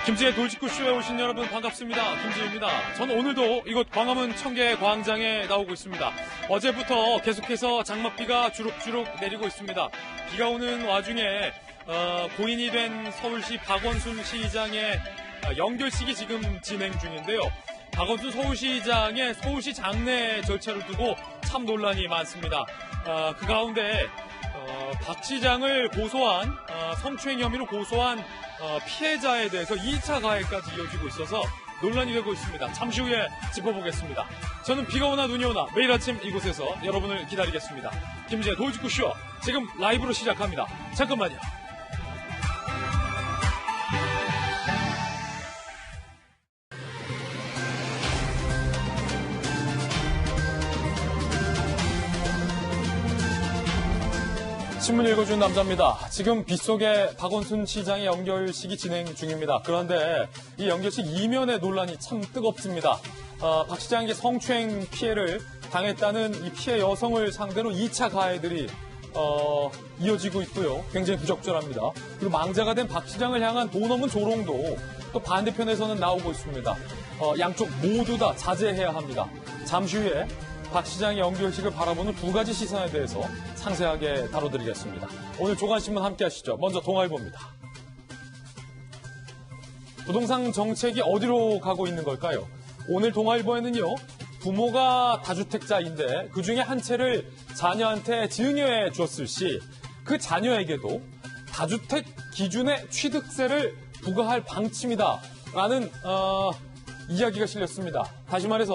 김지의 돌직구쇼에 오신 여러분 반갑습니다. 김지입니다. 저는 오늘도 이곳 광화문 청계광장에 나오고 있습니다. 어제부터 계속해서 장맛비가 주룩주룩 내리고 있습니다. 비가 오는 와중에 고인이 된 서울시 박원순 시장의 연결식이 지금 진행 중인데요. 박원순 서울시장의 서울시 장례 절차를 두고 참 논란이 많습니다. 그 가운데 박 시장을 고소한 성추행 혐의로 고소한 피해자에 대해서 2차 가해까지 이어지고 있어서 논란이 되고 있습니다. 잠시 후에 짚어보겠습니다. 저는 비가 오나 눈이 오나 매일 아침 이곳에서 여러분을 기다리겠습니다. 김지의 돌직구쇼 지금 라이브로 시작합니다. 잠깐만요. 신문 읽어준 남자입니다. 지금 빗속에 박원순 시장의 연결식이 진행 중입니다. 그런데 이 연결식 이면의 논란이 참 뜨겁습니다. 박 시장에게 성추행 피해를 당했다는 이 피해 여성을 상대로 2차 가해들이 이어지고 있고요. 굉장히 부적절합니다. 그리고 망자가 된 박 시장을 향한 돈 없는 조롱도 또 반대편에서는 나오고 있습니다. 양쪽 모두 다 자제해야 합니다. 잠시 후에 박 시장의 연결식을 바라보는 두 가지 시선에 대해서 상세하게 다뤄드리겠습니다. 오늘 조간신문 함께 하시죠. 먼저 동아일보입니다. 부동산 정책이 어디로 가고 있는 걸까요? 오늘 동아일보에는요. 부모가 다주택자인데 그중에 한 채를 자녀한테 증여해 주었을 시 그 자녀에게도 다주택 기준의 취득세를 부과할 방침이다라는 이야기가 실렸습니다. 다시 말해서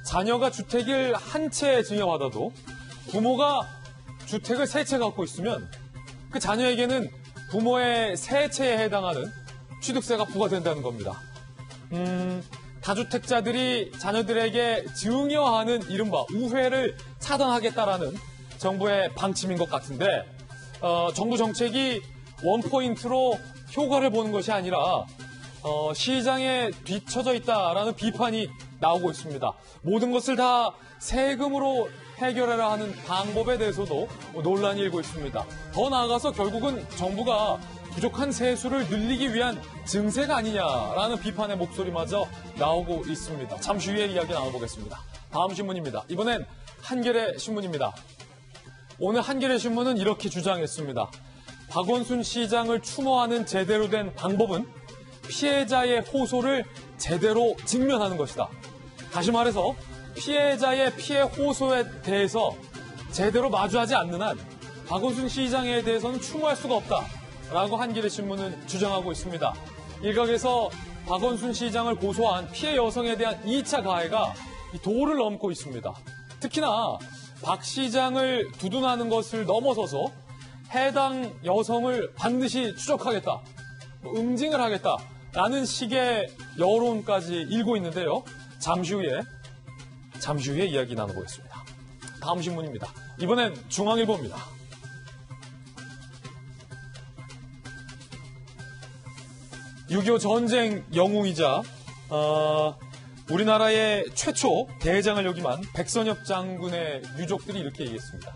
자녀가 주택을 한 채 증여받아도 부모가 주택을 세 채 갖고 있으면 그 자녀에게는 부모의 세 채에 해당하는 취득세가 부과된다는 겁니다. 다주택자들이 자녀들에게 증여하는 이른바 우회를 차단하겠다라는 정부의 방침인 것 같은데 정부 정책이 원포인트로 효과를 보는 것이 아니라 시장에 뒤처져 있다라는 비판이 나오고 있습니다. 모든 것을 다 세금으로 해결하려 하는 방법에 대해서도 논란이 일고 있습니다. 더 나아가서 결국은 정부가 부족한 세수를 늘리기 위한 증세가 아니냐라는 비판의 목소리마저 나오고 있습니다. 잠시 후에 이야기 나눠보겠습니다. 다음 신문입니다. 이번엔 한겨레 신문입니다. 오늘 한겨레 신문은 이렇게 주장했습니다. 박원순 시장을 추모하는 제대로 된 방법은 피해자의 호소를 제대로 직면하는 것이다. 다시 말해서 피해자의 피해 호소에 대해서 제대로 마주하지 않는 한 박원순 시장에 대해서는 추모할 수가 없다라고 한겨레 신문은 주장하고 있습니다. 일각에서 박원순 시장을 고소한 피해 여성에 대한 2차 가해가 도를 넘고 있습니다. 특히나 박 시장을 두둔하는 것을 넘어서서 해당 여성을 반드시 추적하겠다, 응징을 하겠다라는 식의 여론까지 일고 있는데요. 잠시 후에 이야기 나눠보겠습니다. 다음 신문입니다. 이번엔 중앙일보입니다. (6.25) 전쟁 영웅이자 우리나라의 최초 대장을 역임한 백선엽 장군의 유족들이 이렇게 얘기했습니다.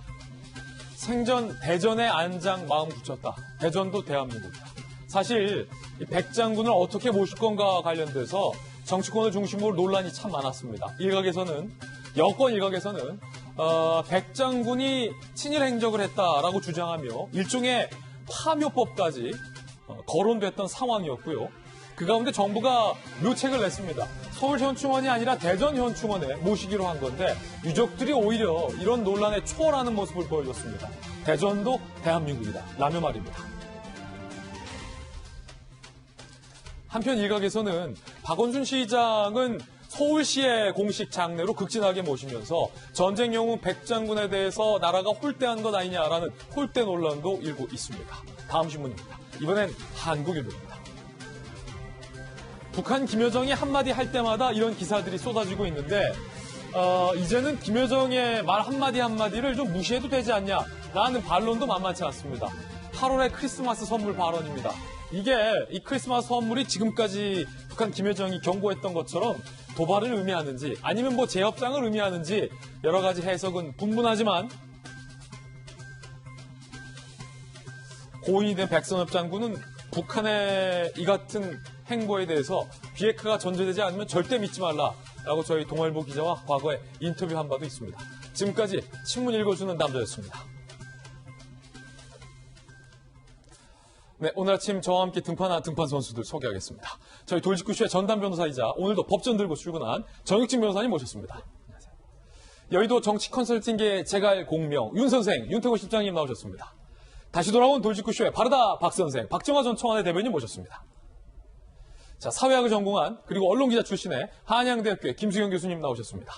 생전 대전에 안장 마음 굳혔다. 대전도 대한민국이다. 사실 이 백 장군을 어떻게 모실 건가 관련돼서 정치권을 중심으로 논란이 참 많았습니다. 여권 일각에서는 백 장군이 친일 행적을 했다라고 주장하며 일종의 파묘법까지 거론됐던 상황이었고요. 그 가운데 정부가 묘책을 냈습니다. 서울 현충원이 아니라 대전 현충원에 모시기로 한 건데 유족들이 오히려 이런 논란에 초월하는 모습을 보여줬습니다. 대전도 대한민국이다 라며 말입니다. 한편 일각에서는 박원순 시장은 서울시의 공식 장례로 극진하게 모시면서 전쟁 영웅 백 장군에 대해서 나라가 홀대한 것 아니냐라는 홀대 논란도 일고 있습니다. 다음 신문입니다. 이번엔 한국일보입니다. 북한 김여정이 한마디 할 때마다 이런 기사들이 쏟아지고 있는데 이제는 김여정의 말 한마디를 좀 무시해도 되지 않냐라는 반론도 만만치 않습니다. 8월의 크리스마스 선물 발언입니다. 이게 이 크리스마스 선물이 지금까지 북한 김여정이 경고했던 것처럼 도발을 의미하는지 아니면 재협장을 의미하는지 여러 가지 해석은 분분하지만 고인이 된 백선엽 장군은 북한의 이 같은 행보에 대해서 비핵화가 전제되지 않으면 절대 믿지 말라라고 저희 동아일보 기자와 과거에 인터뷰한 바도 있습니다. 지금까지 신문 읽어주는 남자였습니다. 네, 오늘 아침 저와 함께 등판한 등판 선수들 소개하겠습니다. 저희 돌직구쇼의 전담 변호사이자 오늘도 법전 들고 출근한 정익진 변호사님 모셨습니다. 안녕하세요. 여의도 정치 컨설팅계 제갈 공명 윤 선생, 윤태호 실장님 나오셨습니다. 다시 돌아온 돌직구쇼의 바르다 박 선생, 박정화 전 청와대 대변인 모셨습니다. 자, 사회학을 전공한 그리고 언론기자 출신의 한양대학교의 김수경 교수님 나오셨습니다.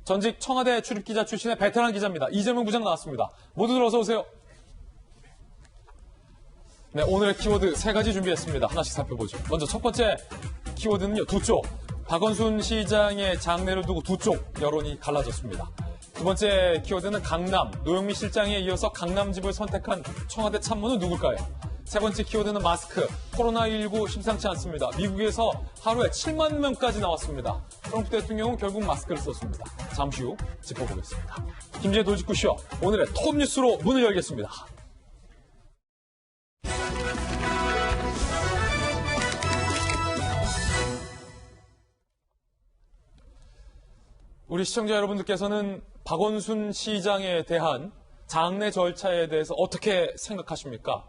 전직 청와대 출입기자 출신의 베테랑 기자입니다. 이재명 부장 나왔습니다. 모두들 어서 오세요. 네, 오늘의 키워드 3가지 준비했습니다. 하나씩 살펴보죠. 먼저 첫 번째 키워드는요, 두 쪽. 박원순 시장의 장례를 두고 두 쪽 여론이 갈라졌습니다. 두 번째 키워드는 강남. 노영미 실장에 이어서 강남집을 선택한 청와대 참모는 누굴까요? 세 번째 키워드는 마스크. 코로나19 심상치 않습니다. 미국에서 하루에 7만 명까지 나왔습니다. 트럼프 대통령은 결국 마스크를 썼습니다. 잠시 후 짚어보겠습니다. 김재의 돌직구쇼. 오늘의 톱 뉴스로 문을 열겠습니다. 우리 시청자 여러분들께서는 박원순 시장에 대한 장례 절차에 대해서 어떻게 생각하십니까?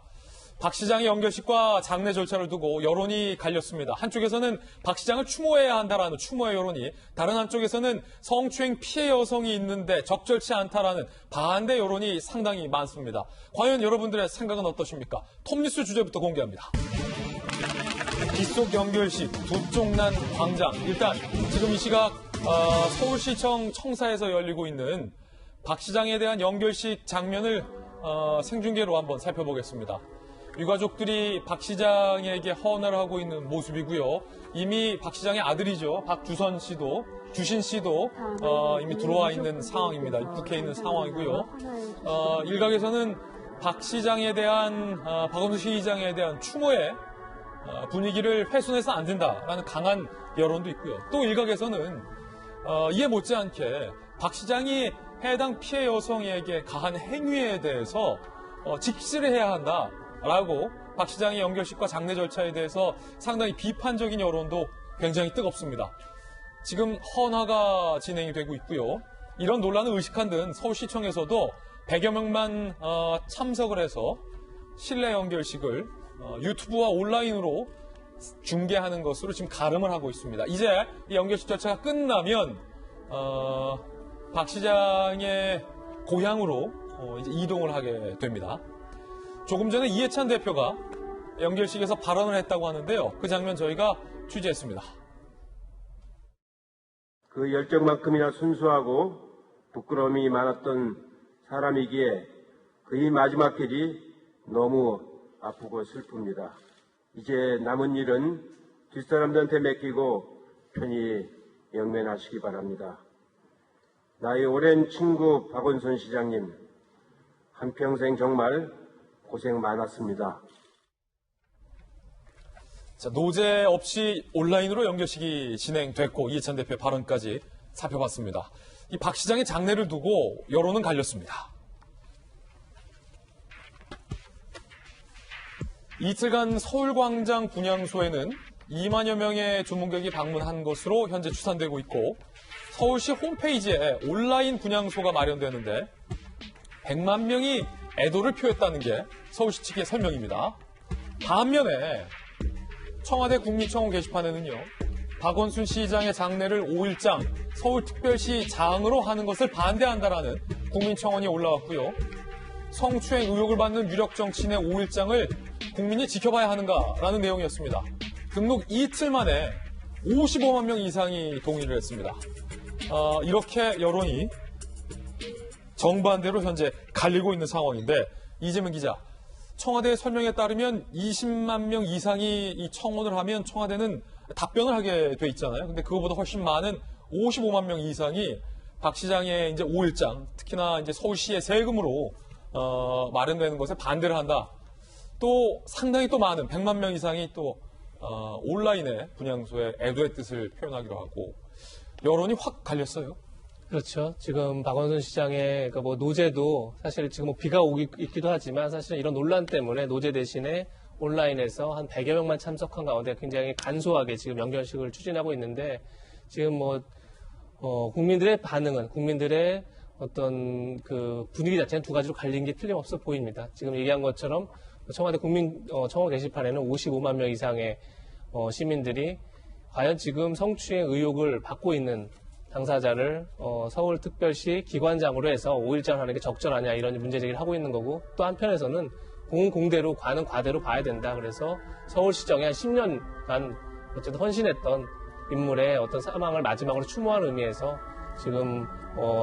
박 시장의 연결식과 장례 절차를 두고 여론이 갈렸습니다. 한쪽에서는 박 시장을 추모해야 한다라는 추모의 여론이, 다른 한쪽에서는 성추행 피해 여성이 있는데 적절치 않다라는 반대 여론이 상당히 많습니다. 과연 여러분들의 생각은 어떠십니까? 톱뉴스 주제부터 공개합니다. 빗속 연결식, 두 쪽 난 광장. 일단 지금 이 시각 서울시청 청사에서 열리고 있는 박 시장에 대한 연결식 장면을 생중계로 한번 살펴보겠습니다. 유가족들이 박 시장에게 헌화를 하고 있는 모습이고요. 이미 박 시장의 아들이죠. 박주선 씨도, 주신 씨도 이미 들어와 있는 상황입니다. 입국해 있는 상황이고요. 일각에서는 박 시장에 대한, 박원순 시장에 대한 추모의 분위기를 훼손해서 안 된다라는 강한 여론도 있고요. 또 일각에서는 이에 못지않게 박 시장이 해당 피해 여성에게 가한 행위에 대해서 직시를 해야 한다라고 박 시장의 연결식과 장례 절차에 대해서 상당히 비판적인 여론도 굉장히 뜨겁습니다. 지금 헌화가 진행이 되고 있고요. 이런 논란을 의식한 듯 서울시청에서도 100여 명만 참석을 해서 실내 연결식을 유튜브와 온라인으로 중계하는 것으로 지금 가름을 하고 있습니다. 이제 이 연결식 절차가 끝나면 박 시장의 고향으로 이제 이동을 하게 됩니다. 조금 전에 이해찬 대표가 연결식에서 발언을 했다고 하는데요. 그 장면 저희가 취재했습니다. 그 열정만큼이나 순수하고 부끄러움이 많았던 사람이기에 그의 마지막 길이 너무 아프고 슬픕니다. 이제 남은 일은 뒷사람들한테 맡기고 편히 영면하시기 바랍니다. 나의 오랜 친구 박원순 시장님, 한평생 정말 고생 많았습니다. 자, 노제 없이 온라인으로 연결식이 진행됐고 이해찬 대표의 발언까지 살펴봤습니다. 이 박 시장의 장례를 두고 여론은 갈렸습니다. 이틀간 서울광장 분향소에는 2만여 명의 조문객이 방문한 것으로 현재 추산되고 있고 서울시 홈페이지에 온라인 분향소가 마련되는데 100만 명이 애도를 표했다는 게 서울시 측의 설명입니다. 반면에 청와대 국민청원 게시판에는요. 박원순 시장의 장례를 5일장 서울특별시 장으로 하는 것을 반대한다라는 국민청원이 올라왔고요. 성추행 의혹을 받는 유력 정치인의 5일장을 국민이 지켜봐야 하는가라는 내용이었습니다. 등록 이틀 만에 55만 명 이상이 동의를 했습니다. 이렇게 여론이 정반대로 현재 갈리고 있는 상황인데 이재명 기자, 청와대의 설명에 따르면 20만 명 이상이 이 청원을 하면 청와대는 답변을 하게 돼 있잖아요. 근데 그거보다 훨씬 많은 55만 명 이상이 박 시장의 이제 5일장, 특히나 이제 서울시의 세금으로 마련되는 것에 반대를 한다. 또 상당히 또 많은 100만 명 이상이 또 온라인에 분향소에 애도의 뜻을 표현하기로 하고 여론이 확 갈렸어요. 그렇죠. 지금 박원순 시장의 노제도 사실 지금 비가 오고 있기도 하지만 사실 이런 논란 때문에 노제 대신에 온라인에서 한 100여 명만 참석한 가운데 굉장히 간소하게 지금 연결식을 추진하고 있는데 지금 국민들의 반응은 국민들의 어떤 그 분위기 자체는 두 가지로 갈린 게 틀림없어 보입니다. 지금 얘기한 것처럼 청와대 청원 게시판에는 55만 명 이상의 시민들이 과연 지금 성추행 의혹을 받고 있는 당사자를 서울특별시 기관장으로 해서 5일장 하는 게 적절하냐 이런 문제 제기를 하고 있는 거고 또 한편에서는 공대로 과는 과대로 봐야 된다. 그래서 서울시정에 한 10년간 어쨌든 헌신했던 인물의 어떤 사망을 마지막으로 추모하는 의미에서 지금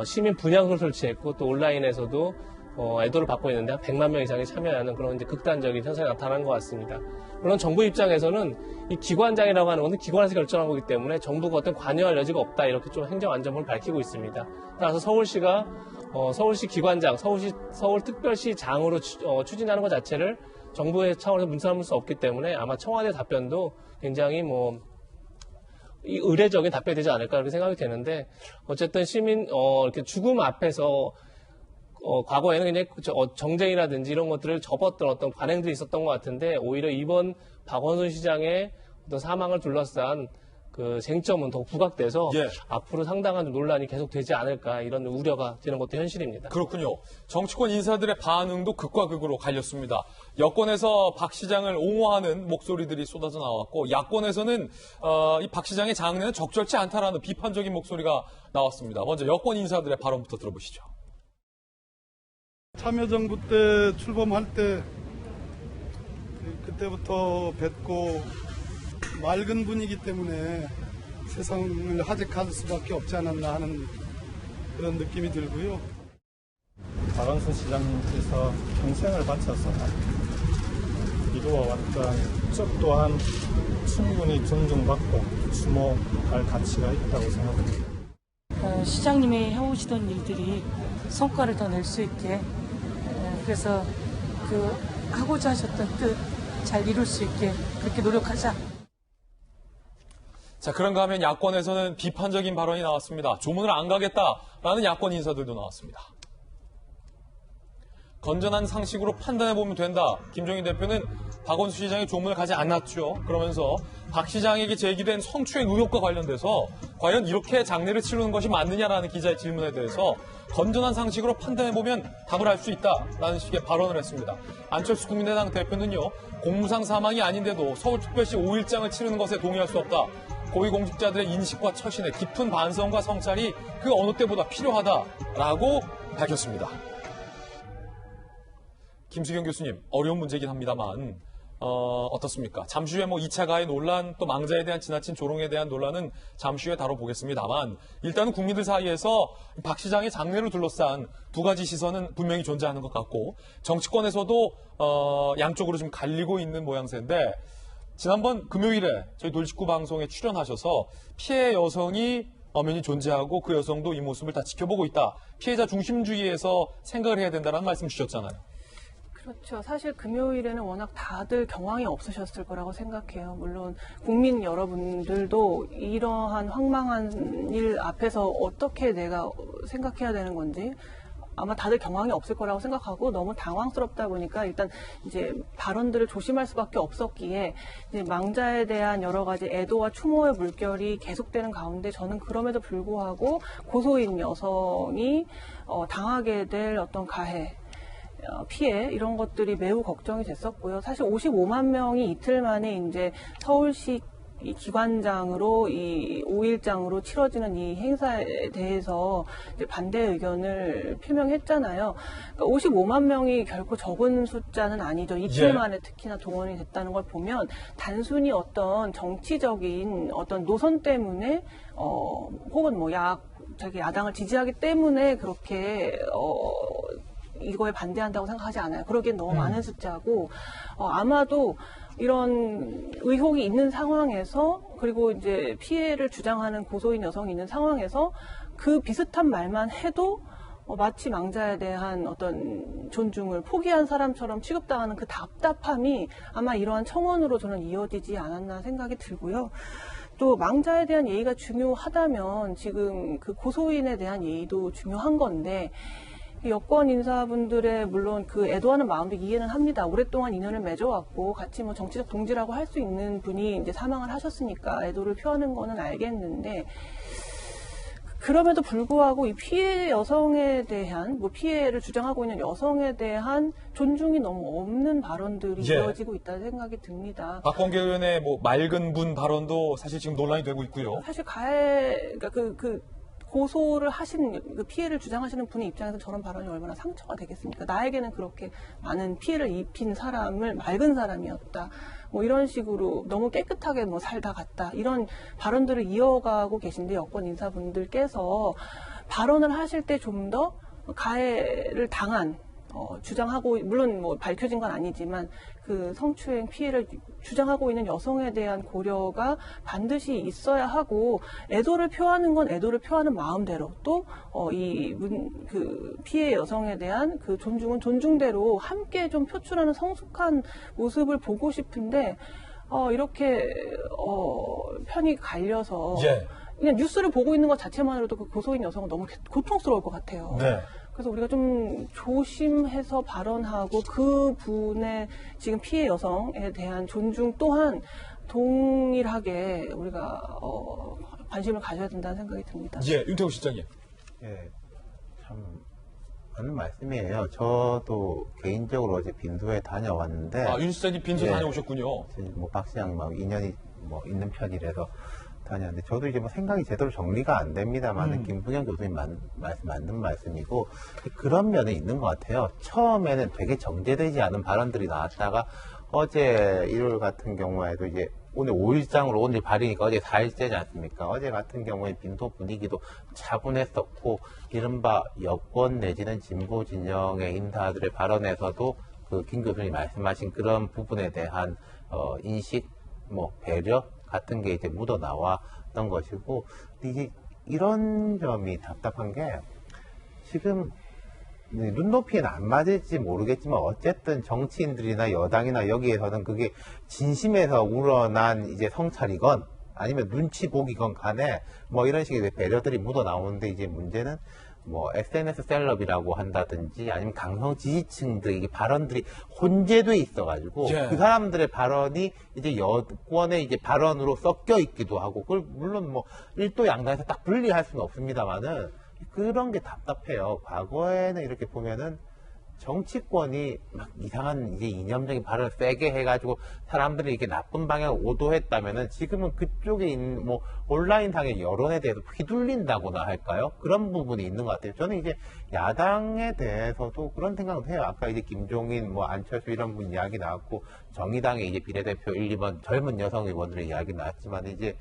시민 분향소를 설치했고 또 온라인에서도 애도를 받고 있는데 한 100만 명 이상이 참여하는 그런 이제 극단적인 현상이 나타난 것 같습니다. 물론 정부 입장에서는 이 기관장이라고 하는 것은 기관에서 결정한 거기 때문에 정부가 어떤 관여할 여지가 없다 이렇게 좀 행정안전부를 밝히고 있습니다. 따라서 서울시가 서울시 기관장, 서울특별시장으로 추진하는 것 자체를 정부의 차원에서 문서삼을 수 없기 때문에 아마 청와대 답변도 굉장히 의례적인 답변이 되지 않을까 그렇게 생각이 되는데 어쨌든 이렇게 죽음 앞에서 과거에는 굉장히 정쟁이라든지 이런 것들을 접었던 어떤 관행들이 있었던 것 같은데 오히려 이번 박원순 시장의 어떤 사망을 둘러싼 그 쟁점은 더욱 부각돼서 앞으로 상당한 논란이 계속되지 않을까 이런 우려가 되는 것도 현실입니다. 그렇군요. 정치권 인사들의 반응도 극과 극으로 갈렸습니다. 여권에서 박 시장을 옹호하는 목소리들이 쏟아져 나왔고 야권에서는 이 박 시장의 장례는 적절치 않다라는 비판적인 목소리가 나왔습니다. 먼저 여권 인사들의 발언부터 들어보시죠. 참여정부 때 출범할 때 그때부터 뵙고 맑은 분이기 때문에 세상을 하직할 수밖에 없지 않았나 하는 그런 느낌이 들고요. 박원순 시장님께서 평생을 바쳐서 이루어왔던 쭉 또한 충분히 존중받고 추모할 가치가 있다고 생각합니다. 시장님이 해오시던 일들이 성과를 더 낼 수 있게 그래서 하고자 하셨던 뜻 잘 이룰 수 있게 그렇게 노력하자. 자, 그런가 하면 야권에서는 비판적인 발언이 나왔습니다. 조문을 안 가겠다라는 야권 인사들도 나왔습니다. 건전한 상식으로 판단해보면 된다. 김종인 대표는 박원순 시장이 조문을 가지 않았죠. 그러면서 박 시장에게 제기된 성추행 의혹과 관련돼서 과연 이렇게 장례를 치르는 것이 맞느냐라는 기자의 질문에 대해서 건전한 상식으로 판단해보면 답을 할 수 있다라는 식의 발언을 했습니다. 안철수 국민의당 대표는요. 공무상 사망이 아닌데도 서울특별시 5일장을 치르는 것에 동의할 수 없다. 고위공직자들의 인식과 처신에 깊은 반성과 성찰이 그 어느 때보다 필요하다라고 밝혔습니다. 김수경 교수님, 어려운 문제이긴 합니다만 어떻습니까? 잠시 후에 2차 가해 논란, 또 망자에 대한 지나친 조롱에 대한 논란은 잠시 후에 다뤄보겠습니다만 일단은 국민들 사이에서 박 시장의 장례를 둘러싼 두 가지 시선은 분명히 존재하는 것 같고 정치권에서도 양쪽으로 좀 갈리고 있는 모양새인데 지난번 금요일에 저희 돌직구 방송에 출연하셔서 피해 여성이 엄연히 존재하고 그 여성도 이 모습을 다 지켜보고 있다. 피해자 중심주의에서 생각을 해야 된다는 말씀 주셨잖아요. 그렇죠. 사실 금요일에는 워낙 다들 경황이 없으셨을 거라고 생각해요. 물론 국민 여러분들도 이러한 황망한 일 앞에서 어떻게 내가 생각해야 되는 건지 아마 다들 경황이 없을 거라고 생각하고 너무 당황스럽다 보니까 일단 이제 발언들을 조심할 수밖에 없었기에 이제 망자에 대한 여러 가지 애도와 추모의 물결이 계속되는 가운데 저는 그럼에도 불구하고 고소인 여성이 당하게 될 어떤 가해 피해 이런 것들이 매우 걱정이 됐었고요. 사실 55만 명이 이틀 만에 이제 서울시 이 기관장으로 이 5일장으로 치러지는 이 행사에 대해서 이제 반대 의견을 표명했잖아요. 그러니까 55만 명이 결코 적은 숫자는 아니죠. 이틀 만에 특히나 동원이 됐다는 걸 보면 단순히 어떤 정치적인 어떤 노선 때문에 혹은 야당을 지지하기 때문에 그렇게 이거에 반대한다고 생각하지 않아요. 그러기엔 너무 많은 숫자고 아마도 이런 의혹이 있는 상황에서 그리고 이제 피해를 주장하는 고소인 여성이 있는 상황에서 그 비슷한 말만 해도 마치 망자에 대한 어떤 존중을 포기한 사람처럼 취급당하는 그 답답함이 아마 이러한 청원으로 저는 이어지지 않았나 생각이 들고요. 또 망자에 대한 예의가 중요하다면 지금 그 고소인에 대한 예의도 중요한 건데 여권 인사분들의 물론 그 애도하는 마음도 이해는 합니다. 오랫동안 인연을 맺어왔고 같이 뭐 정치적 동지라고 할 수 있는 분이 이제 사망을 하셨으니까 애도를 표하는 거는 알겠는데, 그럼에도 불구하고 이 피해 여성에 대한, 뭐 피해를 주장하고 있는 여성에 대한 존중이 너무 없는 발언들이 예. 이어지고 있다는 생각이 듭니다. 박범계 의원의 뭐 맑은 분 발언도 사실 지금 논란이 되고 있고요. 사실 그러니까 고소를 하시는, 그 피해를 주장하시는 분의 입장에서 저런 발언이 얼마나 상처가 되겠습니까? 나에게는 그렇게 많은 피해를 입힌 사람을 맑은 사람이었다. 뭐 이런 식으로 너무 깨끗하게 뭐 살다 갔다. 이런 발언들을 이어가고 계신데, 여권 인사분들께서 발언을 하실 때 좀 더 가해를 당한, 주장하고, 물론 뭐 밝혀진 건 아니지만 그 성추행 피해를 주장하고 있는 여성에 대한 고려가 반드시 있어야 하고, 애도를 표하는 건 애도를 표하는 마음대로, 또 그 피해 여성에 대한 그 존중은 존중대로 함께 좀 표출하는 성숙한 모습을 보고 싶은데, 이렇게 편이 갈려서 예. 그냥 뉴스를 보고 있는 것 자체만으로도 그 고소인 여성은 너무 고통스러울 것 같아요. 네. 그래서 우리가 좀 조심해서 발언하고 그 분의 지금 피해 여성에 대한 존중 또한 동일하게 우리가 관심을 가져야 된다는 생각이 듭니다. 예, 윤태호 실장님. 예, 참 맞는 말씀이에요. 저도 개인적으로 어제 빈소에 다녀왔는데, 윤 실장님 빈소 예. 다녀오셨군요. 뭐 박시장님하고 인연이 뭐 있는 편이라서 다녔는데, 저도 이제 뭐 생각이 제대로 정리가 안 됩니다만, 김부겸 교수님 말씀 맞는 말씀이고, 그런 면은 있는 것 같아요. 처음에는 되게 정제되지 않은 발언들이 나왔다가, 어제 일요일 같은 경우에도 이제 오늘 5일장으로 오늘 발의니까 어제 4일째지 않습니까? 어제 같은 경우에 빈소 분위기도 차분했었고, 이른바 여권 내지는 진보 진영의 인사들의 발언에서도 그 김 교수님이 말씀하신 그런 부분에 대한 인식, 뭐 배려 같은 게 이제 묻어 나왔던 것이고, 이게 이런 점이 답답한 게, 지금 눈높이는 안 맞을지 모르겠지만 어쨌든 정치인들이나 여당이나 여기에서는 그게 진심에서 우러난 이제 성찰이건 아니면 눈치 보기건 간에 뭐 이런 식의 배려들이 묻어 나오는데, 이제 문제는 뭐 SNS 셀럽이라고 한다든지 아니면 강성 지지층들 이 발언들이 혼재돼 있어가지고, 예. 그 사람들의 발언이 이제 여권의 이제 발언으로 섞여 있기도 하고, 그걸 물론 뭐 일도 양단에서 딱 분리할 수는 없습니다만은 그런 게 답답해요. 과거에는 이렇게 보면은 정치권이 막 이상한 이제 이념적인 발언을 세게 해가지고 사람들이 이렇게 나쁜 방향을 오도했다면은, 지금은 그쪽에 있는 뭐 온라인상의 여론에 대해서 휘둘린다고나 할까요? 그런 부분이 있는 것 같아요. 저는 이제 야당에 대해서도 그런 생각을 해요. 아까 이제 김종인, 뭐 안철수 이런 분 이야기 나왔고, 정의당의 이제 비례대표 1, 2번 젊은 여성 의원들의 이야기 나왔지만, 이제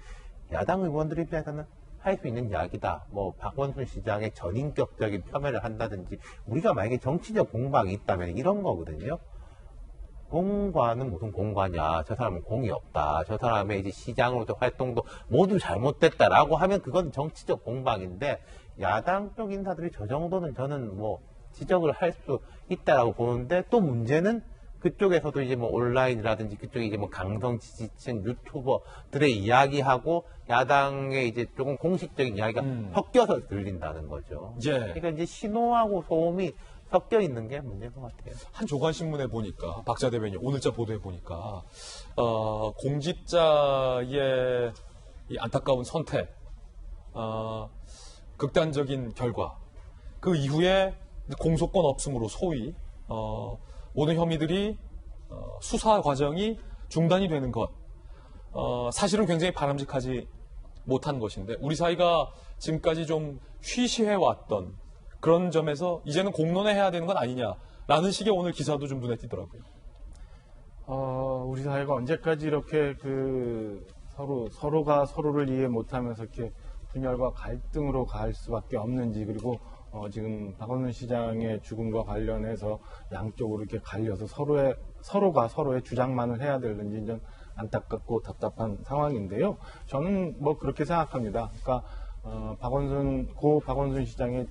야당 의원들 입장에서는 할 수 있는 이야기다. 뭐 박원순 시장의 전인격적인 폄훼를 한다든지, 우리가 만약에 정치적 공방이 있다면 이런 거거든요. 공과는 무슨 공과냐? 저 사람은 공이 없다. 저 사람의 이제 시장으로서 활동도 모두 잘못됐다라고 하면 그건 정치적 공방인데, 야당 쪽 인사들이 저 정도는 저는 뭐 지적을 할 수 있다라고 보는데, 또 문제는 그쪽에서도 이제 뭐 온라인이라든지 그쪽에 이제 뭐 강성 지지층 유튜버들의 이야기하고 야당의 이제 조금 공식적인 이야기가 섞여서 들린다는 거죠. 예. 그러니까 이제 신호하고 소음이 섞여 있는 게 문제인 것 같아요. 한 조간신문에 보니까, 박자 대변인 오늘자 보도에 보니까, 공직자의 이 안타까운 선택, 극단적인 결과, 그 이후에 공소권 없음으로 소위, 모든 혐의들이 수사 과정이 중단이 되는 것, 사실은 굉장히 바람직하지 못한 것인데, 우리 사회가 지금까지 좀 쉬쉬해왔던 그런 점에서 이제는 공론화해야 되는 건 아니냐라는 식의 오늘 기사도 좀 눈에 띄더라고요. 우리 사회가 언제까지 이렇게 서로가 서로를 이해 못하면서 이렇게 분열과 갈등으로 갈 수밖에 없는지, 그리고 지금 박원순 시장의 죽음과 관련해서 양쪽으로 이렇게 갈려서 서로가 서로의 주장만을 해야 되는지 좀 안타깝고 답답한 상황인데요. 저는 뭐 그렇게 생각합니다. 그러니까 박원순 시장의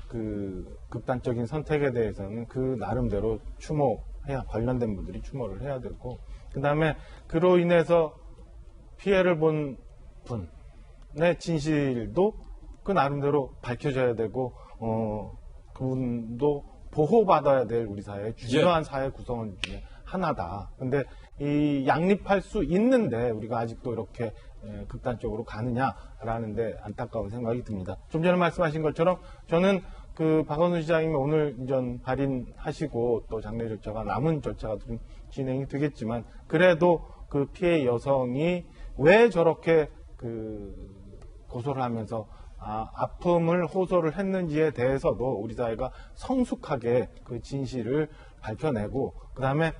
그 극단적인 선택에 대해서는 그 나름대로 관련된 분들이 추모를 해야 되고, 그 다음에 그로 인해서 피해를 본 분의 진실도 그 나름대로 밝혀져야 되고, 그분도 보호받아야 될 우리 사회의 중요한 사회 구성원 중에 하나다. 근데 이 양립할 수 있는데 우리가 아직도 이렇게 극단적으로 가느냐라는 데 안타까운 생각이 듭니다. 좀 전에 말씀하신 것처럼 저는 그 박원순 시장님이 오늘 이전 발인하시고 또 장례 절차가 남은 절차가 좀 진행이 되겠지만 그래도 그 피해 여성이 왜 저렇게 그 고소를 하면서 아픔을 호소를 했는지에 대해서도 우리 사회가 성숙하게 그 진실을 밝혀내고 그다음에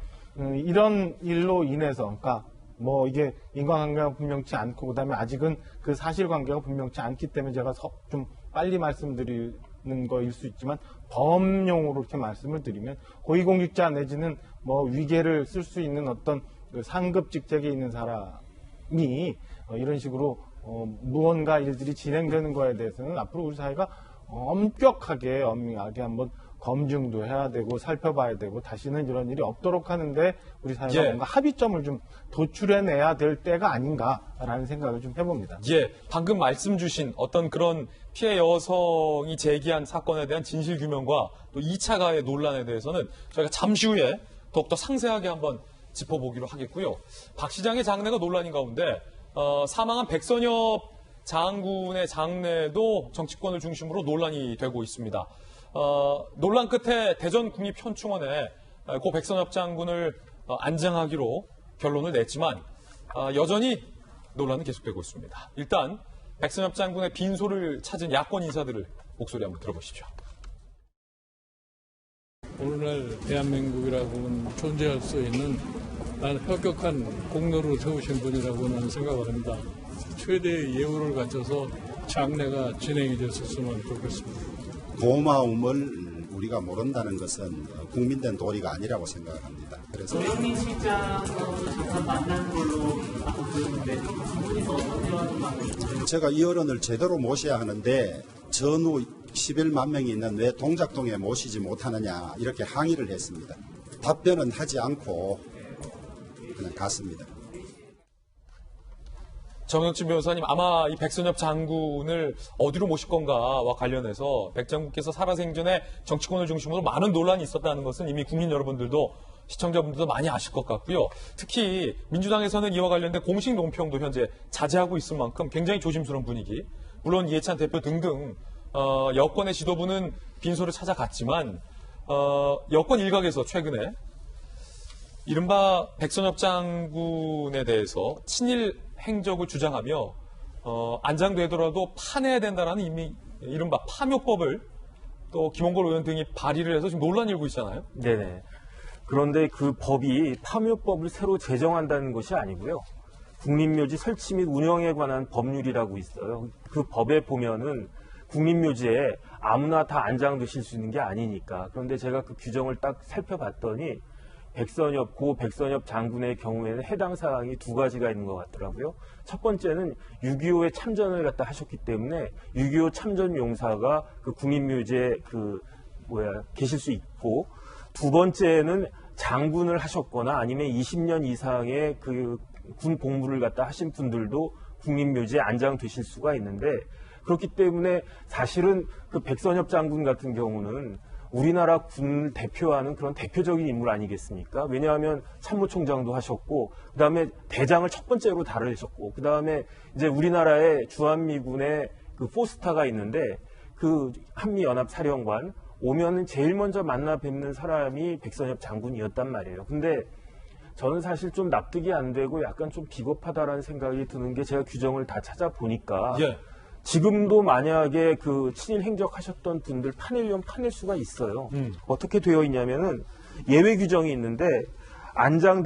이런 일로 인해서 그러니까 뭐 이게 인과관계가 분명치 않고 그다음에 아직은 그 사실관계가 분명치 않기 때문에 제가 좀 빨리 말씀드리는 거일 수 있지만 범용으로 이렇게 말씀을 드리면 고위공직자 내지는 뭐 위계를 쓸 수 있는 어떤 그 상급 직책에 있는 사람이 이런 식으로 무언가 일들이 진행되는 거에 대해서는 앞으로 우리 사회가 엄격하게 엄밀하게 한번 검증도 해야 되고 살펴봐야 되고 다시는 이런 일이 없도록 하는데 우리 사회가 뭔가 합의점을 좀 도출해내야 될 때가 아닌가라는 생각을 좀 해봅니다. 예, 방금 말씀 주신 어떤 그런 피해 여성이 제기한 사건에 대한 진실 규명과 또 2차 가해 논란에 대해서는 저희가 잠시 후에 더욱더 상세하게 한번 짚어보기로 하겠고요. 박 시장의 장례가 논란인 가운데 사망한 백선엽 장군의 장례도 정치권을 중심으로 논란이 되고 있습니다. 논란 끝에 대전국립현충원에 고 백선엽 장군을 안장하기로 결론을 냈지만 여전히 논란은 계속되고 있습니다. 일단 백선엽 장군의 빈소를 찾은 야권 인사들을 목소리 한번 들어보시죠. 오늘날 대한민국이라고는 존재할 수 있는 나는 혁혁한 공로를 세우신 분이라고 나는 생각을 합니다. 최대의 예우를 갖춰서 장례가 진행이 됐었으면 좋겠습니다. 고마움을 우리가 모른다는 것은 국민된 도리가 아니라고 생각을 합니다. 그래서 제가 이 어른을 제대로 모셔야 하는데 전후 11만 명이 있는 왜 동작동에 모시지 못하느냐 이렇게 항의를 했습니다. 답변은 하지 않고 그냥 갔습니다. 정영진 변호사님, 아마 이 백선엽 장군을 어디로 모실 건가와 관련해서 백 장군께서 살아생전에 정치권을 중심으로 많은 논란이 있었다는 것은 이미 국민 여러분들도 시청자분들도 많이 아실 것 같고요. 특히 민주당에서는 이와 관련된 공식 논평도 현재 자제하고 있을 만큼 굉장히 조심스러운 분위기. 물론 이해찬 대표 등등 여권의 지도부는 빈소를 찾아갔지만 여권 일각에서 최근에 이른바 백선엽 장군에 대해서 친일 행적을 주장하며 안장되더라도 파내야 된다라는 이미 이른바 파묘법을 또 김홍걸 의원 등이 발의를 해서 지금 논란이 일고 있잖아요. 네네. 그런데 그 법이 파묘법을 새로 제정한다는 것이 아니고요. 국립묘지 설치 및 운영에 관한 법률이라고 있어요. 그 법에 보면은 국립묘지에 아무나 다 안장되실 수 있는 게 아니니까. 그런데 제가 그 규정을 딱 살펴봤더니 고 백선엽 장군의 경우에는 해당 사항이 두 가지가 있는 것 같더라고요. 첫 번째는 6.25에 참전을 갖다 하셨기 때문에 6.25 참전 용사가 그 국립묘지에 계실 수 있고, 두 번째는 장군을 하셨거나 아니면 20년 이상의 그 군 복무를 갖다 하신 분들도 국립묘지에 안장되실 수가 있는데, 그렇기 때문에 사실은 그 백선엽 장군 같은 경우는 우리나라 군을 대표하는 그런 대표적인 인물 아니겠습니까? 왜냐하면 참모총장도 하셨고, 그 다음에 대장을 첫 번째로 다루셨고, 그 다음에 이제 우리나라의 주한미군의 그 포스타가 있는데, 그 한미연합사령관 오면은 제일 먼저 만나 뵙는 사람이 백선엽 장군이었단 말이에요. 근데 저는 사실 좀 납득이 안 되고 약간 좀 비겁하다라는 생각이 드는 게, 제가 규정을 다 찾아보니까 지금도 만약에 그 친일 행적하셨던 분들 파내려면 파낼 수가 있어요. 어떻게 되어 있냐면은 예외 규정이 있는데 안장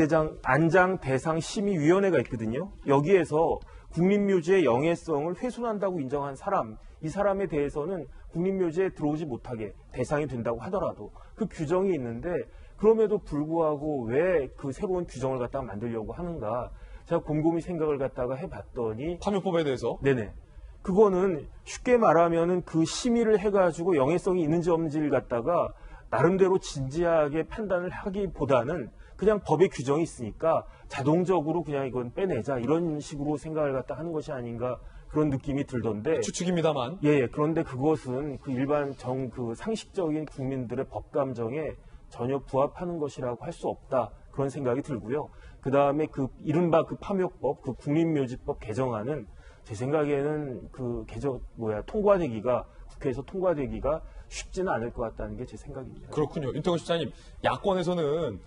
대상 심의위원회가 있거든요. 여기에서 국립묘지의 영예성을 훼손한다고 인정한 사람, 이 사람에 대해서는 국립묘지에 들어오지 못하게 대상이 된다고 하더라도 그 규정이 있는데, 그럼에도 불구하고 왜 그 새로운 규정을 갖다가 만들려고 하는가, 제가 곰곰이 생각을 갖다가 해봤더니 파묘법에 대해서 네네. 그거는 쉽게 말하면은 그 심의를 해가지고 영예성이 있는지 없는지를 갖다가 나름대로 진지하게 판단을 하기보다는 그냥 법에 규정이 있으니까 자동적으로 그냥 이건 빼내자 이런 식으로 생각을 갖다 하는 것이 아닌가 그런 느낌이 들던데 추측입니다만. 예, 그런데 그것은 그 일반 그 상식적인 국민들의 법 감정에 전혀 부합하는 것이라고 할 수 없다 그런 생각이 들고요. 그 다음에 그 이른바 그 파묘법, 그 국민묘지법 개정안은 제 생각에는 그 통과되기가 국회에서 통과되기가 쉽지는 않을 것 같다는 게 제 생각입니다. 그렇군요. 윤태곤 실장님, 야권에서는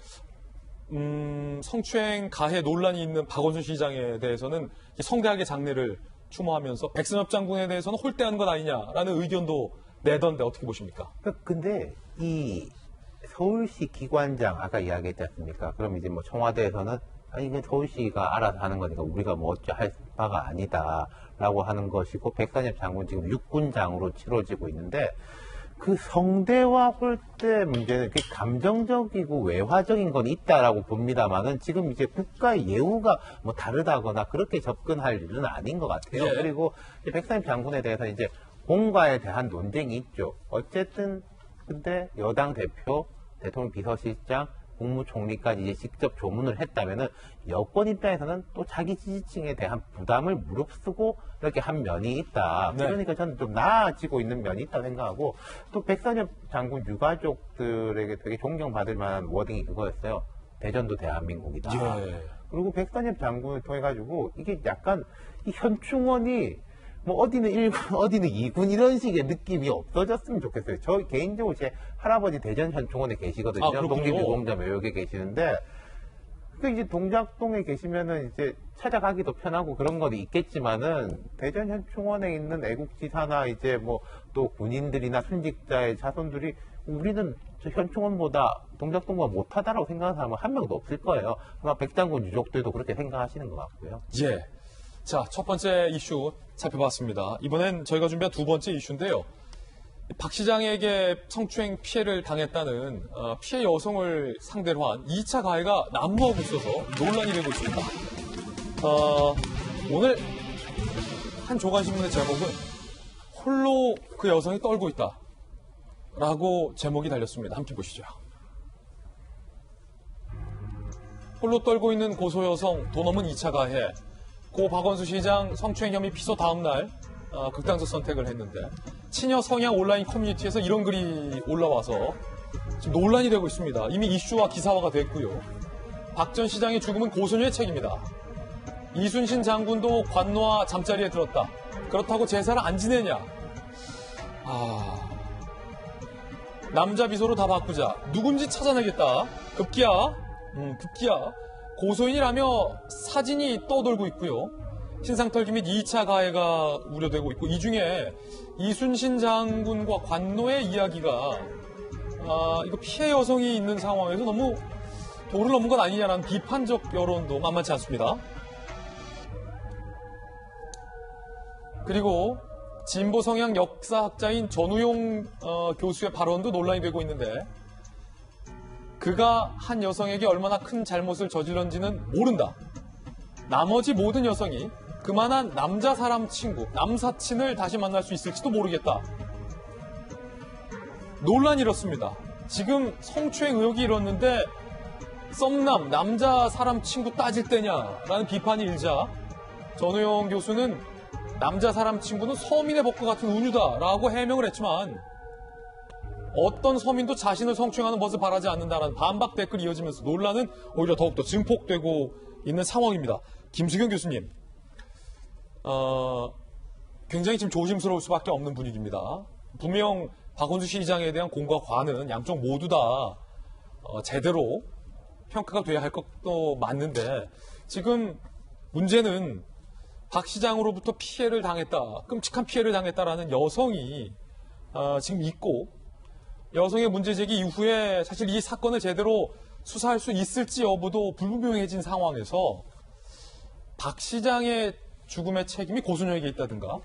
성추행 가해 논란이 있는 박원순 시장에 대해서는 성대하게 장례를 추모하면서 백선엽 장군에 대해서는 홀대한 것 아니냐라는 의견도 내던데 어떻게 보십니까? 근데 이 서울시 기관장 아까 이야기했지 않습니까? 그럼 이제 뭐 청와대에서는 아니 이건 서울시가 알아서 하는 거니까 우리가 뭐 어찌 할 바가 아니다라고 하는 것이고 백선엽 장군 지금 육군장으로 치러지고 있는데 그 성대와 홀대 문제는 감정적이고 외화적인 건 있다라고 봅니다만은 지금 이제 국가의 예우가 뭐 다르다거나 그렇게 접근할 일은 아닌 것 같아요. 예. 그리고 백선엽 장군에 대해서 이제 공과에 대한 논쟁이 있죠. 어쨌든 근데 여당 대표, 대통령 비서실장, 국무총리까지 이제 직접 조문을 했다면은 여권 입장에서는 또 자기 지지층에 대한 부담을 무릅쓰고 이렇게 한 면이 있다. 네. 그러니까 저는 좀 나아지고 있는 면이 있다 생각하고 또 백선엽 장군 유가족들에게 되게 존경받을 만한 워딩이 그거였어요. 대전도 대한민국이다. 예. 그리고 백선엽 장군을 통해 가지고 이게 약간 이 현충원이 뭐 어디는 1군, 어디는 2군 이런 식의 느낌이 없어졌으면 좋겠어요. 저 개인적으로 제 할아버지 대전 현충원에 계시거든요. 아, 그렇군요. 독립유공자 묘역에 계시는데 근데 이제 동작동에 계시면은 이제 찾아가기도 편하고 그런 건 있겠지만은 대전 현충원에 있는 애국지사나 이제 뭐 또 군인들이나 순직자의 자손들이 우리는 저 현충원보다 동작동보다 못하다라고 생각하는 사람은 한 명도 없을 거예요. 아마 백장군 유족들도 그렇게 생각하시는 것 같고요. 예. 자, 첫 번째 이슈 살펴봤습니다. 이번엔 저희가 준비한 두 번째 이슈인데요. 박 시장에게 성추행 피해를 당했다는 피해 여성을 상대로 한 2차 가해가 난무하고 있어서 논란이 되고 있습니다. 오늘 한 조간신문의 제목은 홀로 그 여성이 떨고 있다 라고 제목이 달렸습니다. 함께 보시죠. 홀로 떨고 있는 고소 여성 도 넘은 2차 가해. 고 박원순 시장 성추행 혐의 피소 다음 날 극단적 선택을 했는데 친여 성향 온라인 커뮤니티에서 이런 글이 올라와서 지금 논란이 되고 있습니다. 이미 이슈와 기사화가 됐고요. 박 전 시장의 죽음은 고소녀의 책임이다. 이순신 장군도 관노와 잠자리에 들었다. 그렇다고 제사를 안 지내냐? 남자 비서로 다 바꾸자. 누군지 찾아내겠다. 급기야. 고소인이라며 사진이 떠돌고 있고요. 신상털기 및 2차 가해가 우려되고 있고 이 중에 이순신 장군과 관노의 이야기가 이거 피해 여성이 있는 상황에서 너무 도를 넘은 것 아니냐라는 비판적 여론도 만만치 않습니다. 그리고 진보 성향 역사학자인 전우용 교수의 발언도 논란이 되고 있는데 그가 한 여성에게 얼마나 큰 잘못을 저질렀는지는 모른다. 나머지 모든 여성이 그만한 남자 사람 친구, 남사친을 다시 만날 수 있을지도 모르겠다. 논란이 이렇습니다. 지금 성추행 의혹이 일었는데 썸남, 남자 사람 친구 따질 때냐라는 비판이 일자 전우영 교수는 남자 사람 친구는 서민의 법과 같은 운유다라고 해명을 했지만 어떤 서민도 자신을 성추행하는 것을 바라지 않는다라는 반박 댓글이 이어지면서 논란은 오히려 더욱더 증폭되고 있는 상황입니다. 김수경 교수님, 굉장히 지금 조심스러울 수밖에 없는 분위기입니다. 분명 박원순 시장에 대한 공과 과는 양쪽 모두 다 제대로 평가가 돼야 할 것도 맞는데 지금 문제는 박 시장으로부터 피해를 당했다, 끔찍한 피해를 당했다라는 여성이 지금 있고 여성의 문제 제기 이후에 사실 이 사건을 제대로 수사할 수 있을지 여부도 불분명해진 상황에서 박 시장의 죽음의 책임이 고소녀에게 있다든가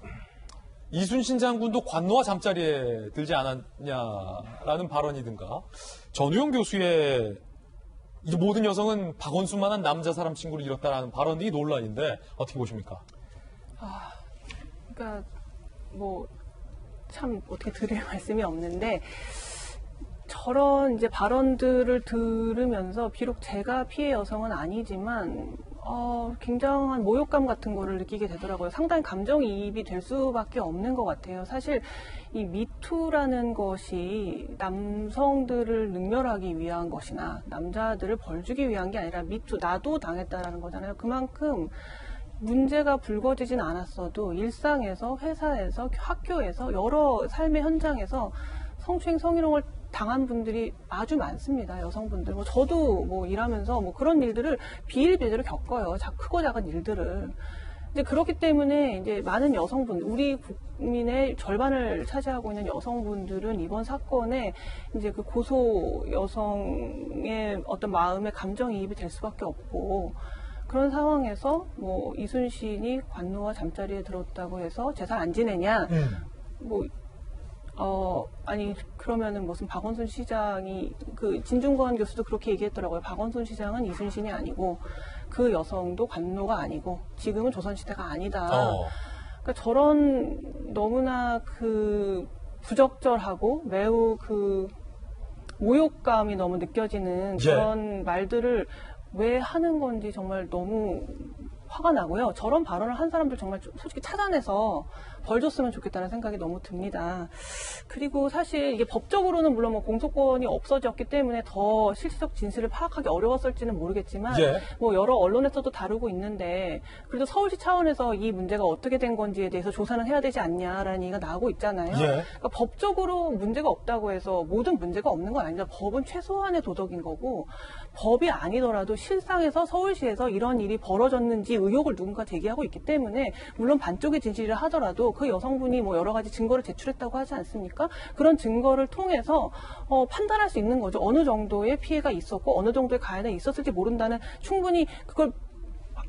이순신 장군도 관노와 잠자리에 들지 않았냐라는 발언이든가 전우영 교수의 이 모든 여성은 박원순만한 남자 사람 친구를 잃었다라는 발언 등이 논란인데 어떻게 보십니까? 그러니까 뭐 참 어떻게 드릴 말씀이 없는데 저런 이제 발언들을 들으면서 비록 제가 피해 여성은 아니지만 굉장한 모욕감 같은 거를 느끼게 되더라고요. 상당히 감정이입이 될 수밖에 없는 것 같아요. 사실 이 미투라는 것이 남성들을 능멸하기 위한 것이나 남자들을 벌주기 위한 게 아니라 미투, 나도 당했다라는 거잖아요. 그만큼 문제가 불거지진 않았어도 일상에서, 회사에서, 학교에서, 여러 삶의 현장에서 성추행, 성희롱을 당한 분들이 아주 많습니다. 여성분들. 저도 일하면서 그런 일들을 비일비재로 겪어요. 크고 작은 일들을. 이제 그렇기 때문에 이제 많은 여성분, 우리 국민의 절반을 차지하고 있는 여성분들은 이번 사건에 이제 그 고소 여성의 어떤 마음의 감정이입이 될 수밖에 없고, 그런 상황에서 이순신이 관노와 잠자리에 들었다고 해서 제살 안 지내냐? 아니, 그러면은 무슨 박원순 시장이, 진중권 교수도 그렇게 얘기했더라고요. 박원순 시장은 이순신이 아니고, 그 여성도 관노가 아니고, 지금은 조선시대가 아니다. 그러니까 저런 너무나 부적절하고 매우 모욕감이 너무 느껴지는 그런 말들을 왜 하는 건지 정말 너무 화가 나고요. 저런 발언을 한 사람들 정말 솔직히 찾아내서 벌 줬으면 좋겠다는 생각이 너무 듭니다. 그리고 사실 이게 법적으로는 물론 공소권이 없어졌기 때문에 더 실질적 진실을 파악하기 어려웠을지는 모르겠지만 여러 언론에서도 다루고 있는데 그래도 서울시 차원에서 이 문제가 어떻게 된 건지에 대해서 조사는 해야 되지 않냐라는 얘기가 나오고 있잖아요. 그러니까 법적으로 문제가 없다고 해서 모든 문제가 없는 건 아니다. 법은 최소한의 도덕인 거고 법이 아니더라도 실상에서 서울시에서 이런 일이 벌어졌는지 의혹을 누군가 제기하고 있기 때문에 물론 반쪽의 진실이라 하더라도 그 여성분이 여러 가지 증거를 제출했다고 하지 않습니까? 그런 증거를 통해서 판단할 수 있는 거죠. 어느 정도의 피해가 있었고 어느 정도의 가해가 있었을지 모른다는 충분히 그걸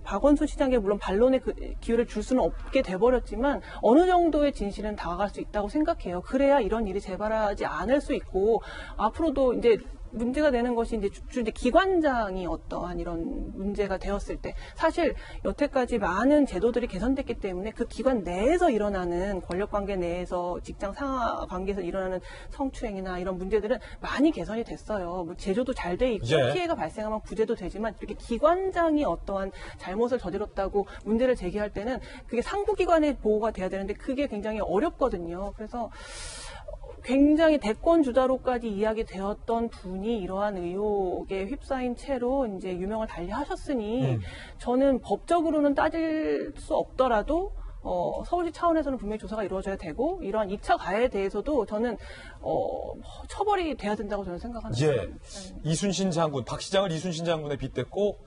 박원순 시장에 물론 반론의 기회를 줄 수는 없게 돼버렸지만 어느 정도의 진실은 다가갈 수 있다고 생각해요. 그래야 이런 일이 재발하지 않을 수 있고 앞으로도 이제 문제가 되는 것이 이제 기관장이 어떠한 이런 문제가 되었을 때 사실 여태까지 많은 제도들이 개선됐기 때문에 그 기관 내에서 일어나는 권력관계 내에서 직장 상하 관계에서 일어나는 성추행이나 이런 문제들은 많이 개선이 됐어요. 제조도 잘 돼 있고 피해가 발생하면 구제도 되지만 이렇게 기관장이 어떠한 잘못을 저질렀다고 문제를 제기할 때는 그게 상부기관의 보호가 돼야 되는데 그게 굉장히 어렵거든요. 그래서 굉장히 대권 주자로까지 이야기되었던 분이 이러한 의혹에 휩싸인 채로 이제 유명을 달리하셨으니 저는 법적으로는 따질 수 없더라도 서울시 차원에서는 분명히 조사가 이루어져야 되고 이러한 2차 가해에 대해서도 저는 처벌이 돼야 된다고 저는 생각합니다. 이순신 장군, 박 시장을 이순신 장군에 빗댔고